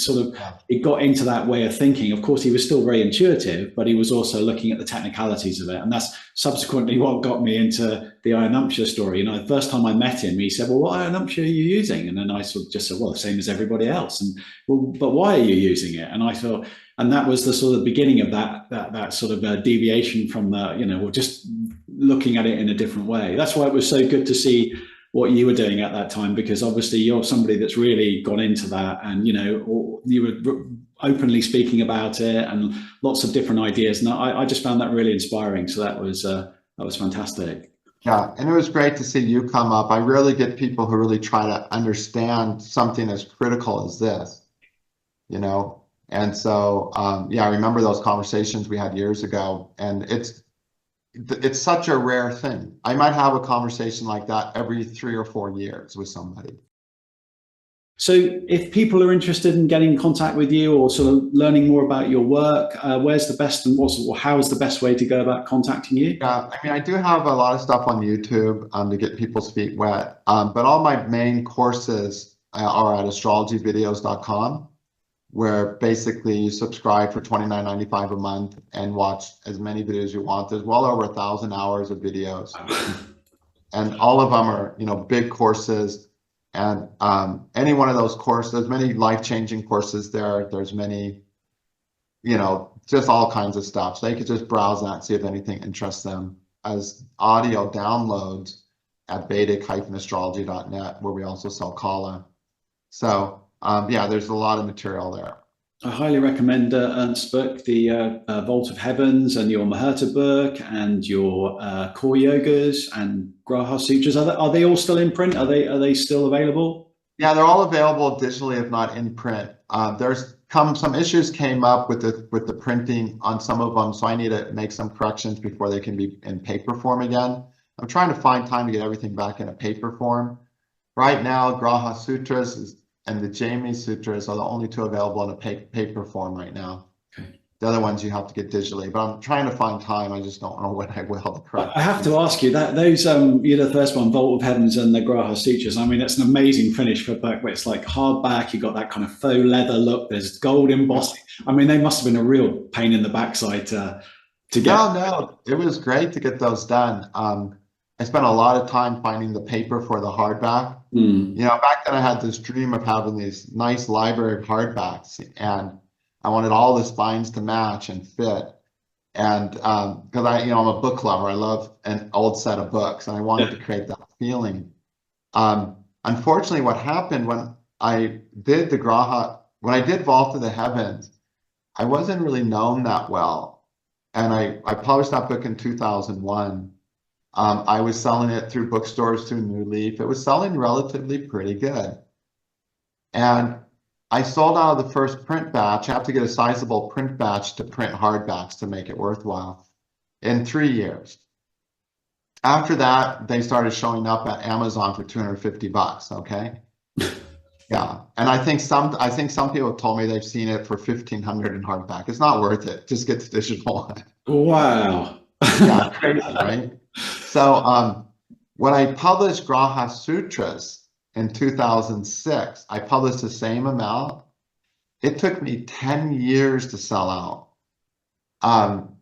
[SPEAKER 1] got into that way of thinking. Of course, he was still very intuitive, but he was also looking at the technicalities of it. And that's subsequently what got me into the Ayanamsa story. You know, the first time I met him, he said, well, what Ayanamsa are you using? And then I sort of just said, well, the same as everybody else. And well, but why are you using it? And I thought, and that was the sort of beginning of that sort of deviation from the, you know, or just looking at it in a different way. That's why it was so good to see what you were doing at that time, because obviously you're somebody that's really gone into that, and, you know, you were openly speaking about it and lots of different ideas. And I just found that really inspiring. So that was fantastic.
[SPEAKER 2] Yeah, and it was great to see you come up. I rarely get people who really try to understand something as critical as this, you know? And so, yeah, I remember those conversations we had years ago, and it's such a rare thing. I might have a conversation like that every 3 or 4 years with somebody.
[SPEAKER 1] So if people are interested in getting in contact with you or sort of learning more about your work, where's the best and how's the best way to go about contacting you?
[SPEAKER 2] Yeah, I mean, I do have a lot of stuff on YouTube to get people's feet wet, but all my main courses are at astrologyvideos.com. where basically you subscribe for $29.95 a month and watch as many videos as you want. There's well over 1,000 hours of videos, and all of them are, you know, big courses. And any one of those courses, there's many life-changing courses there. There's many, you know, just all kinds of stuff. So you could just browse that and see if anything interests them, as audio downloads at Vedic-astrology.net, where we also sell Kala. So yeah, there's a lot of material there.
[SPEAKER 1] I highly recommend Ernst's book, the Vault of Heavens, and your Muhurta book, and your Core Yogas and Graha Sutras. Are they all still in print? Are they still available?
[SPEAKER 2] Yeah, they're all available digitally, if not in print. Some issues came up with the printing on some of them, so I need to make some corrections before they can be in paper form again. I'm trying to find time to get everything back in a paper form. Right now, Graha Sutras and the Jaime Sutras are the only two available in a paper form right now. Okay. The other ones you have to get digitally, but I'm trying to find time. I just don't know when I will.
[SPEAKER 1] I have to ask you that those, you know, the first one, Vault of Heavens and the Graha Sutras. I mean, it's an amazing finish for a book where it's like hardback. You got that kind of faux leather look. There's gold embossing. I mean, they must have been a real pain in the backside to get.
[SPEAKER 2] No, it was great to get those done. I spent a lot of time finding the paper for the hardback. You know, back then I had this dream of having these nice library of hardbacks, and I wanted all the spines to match and fit. And because you know, I'm a book lover, I love an old set of books, and I wanted to create that feeling. Unfortunately, what happened when I did when I did Vault of the Heavens, I wasn't really known that well. And I published that book in 2001. I was selling it through bookstores, through New Leaf. It was selling relatively pretty good. And I sold out of the first print batch. I have to get a sizable print batch to print hardbacks to make it worthwhile in 3 years. After that, they started showing up at Amazon for $250, okay? Yeah, and I think some people told me they've seen it for $1,500 in hardback. It's not worth it. Just get the digital one.
[SPEAKER 1] Wow.
[SPEAKER 2] Yeah, crazy, right? So when I published Graha Sutras in 2006, I published the same amount It took me 10 years to sell out.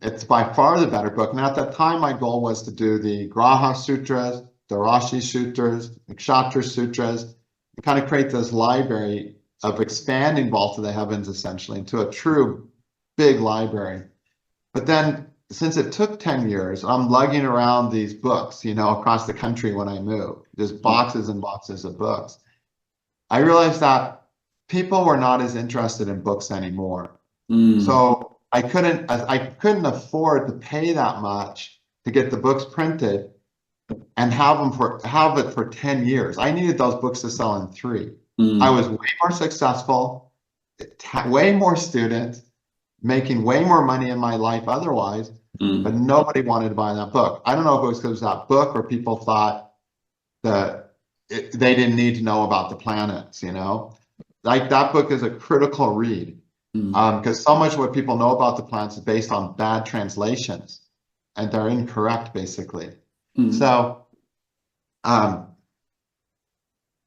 [SPEAKER 2] It's by far the better book. And at that time, my goal was to do the Graha Sutras, the Rashi Sutras, Nakshatra Sutras, and kind of create this library of expanding Vault of the Heavens essentially into a true big library. But then since it took 10 years, I'm lugging around these books, you know, across the country when I move, just boxes and boxes of books. I realized that people were not as interested in books anymore. So I couldn't afford to pay that much to get the books printed and have it for 10 years. I needed those books to sell in 3. I was way more successful, way more students, making way more money in my life otherwise, but nobody wanted to buy that book. I don't know if it was because of that book or people thought that they didn't need to know about the planets, you know? Like that book is a critical read because so much what people know about the planets is based on bad translations and they're incorrect basically. So that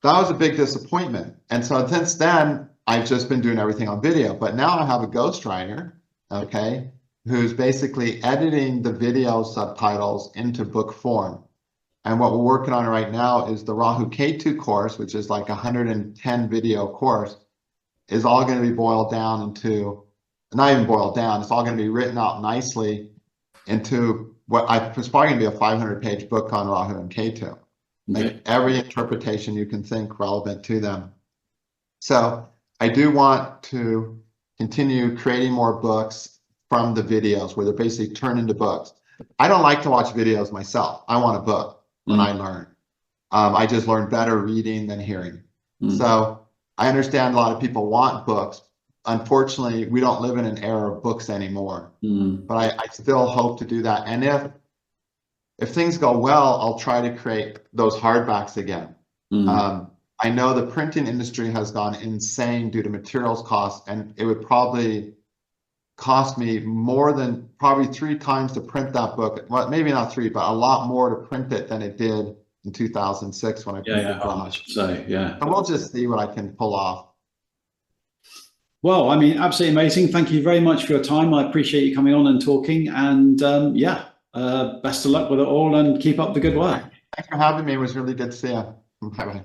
[SPEAKER 2] was a big disappointment. And so since then, I've just been doing everything on video, but now I have a ghostwriter, okay, who's basically editing the video subtitles into book form. And what we're working on right now is the Rahu Ketu course, which is like a 110 video course, is all going to be boiled down into, not even boiled down, it's all going to be written out nicely into it's probably going to be a 500-page book on Rahu and Ketu. Like every interpretation you can think relevant to them. So I do want to continue creating more books from the videos where they're basically turned into books. I don't like to watch videos myself. I want a book when I learn. I just learn better reading than hearing. So I understand a lot of people want books. Unfortunately, we don't live in an era of books anymore. But I still hope to do that. And if things go well, I'll try to create those hardbacks again. I know the printing industry has gone insane due to materials costs, and it would probably cost me more than probably 3 times to print that book. Well, maybe not 3, but a lot more to print it than it did in 2006 when I printed it.
[SPEAKER 1] How much? So, yeah.
[SPEAKER 2] And we'll just see what I can pull off.
[SPEAKER 1] Well, I mean, absolutely amazing. Thank you very much for your time. I appreciate you coming on and talking. And best of luck with it all and keep up the good work.
[SPEAKER 2] Thanks for having me. It was really good to see you. Bye-bye.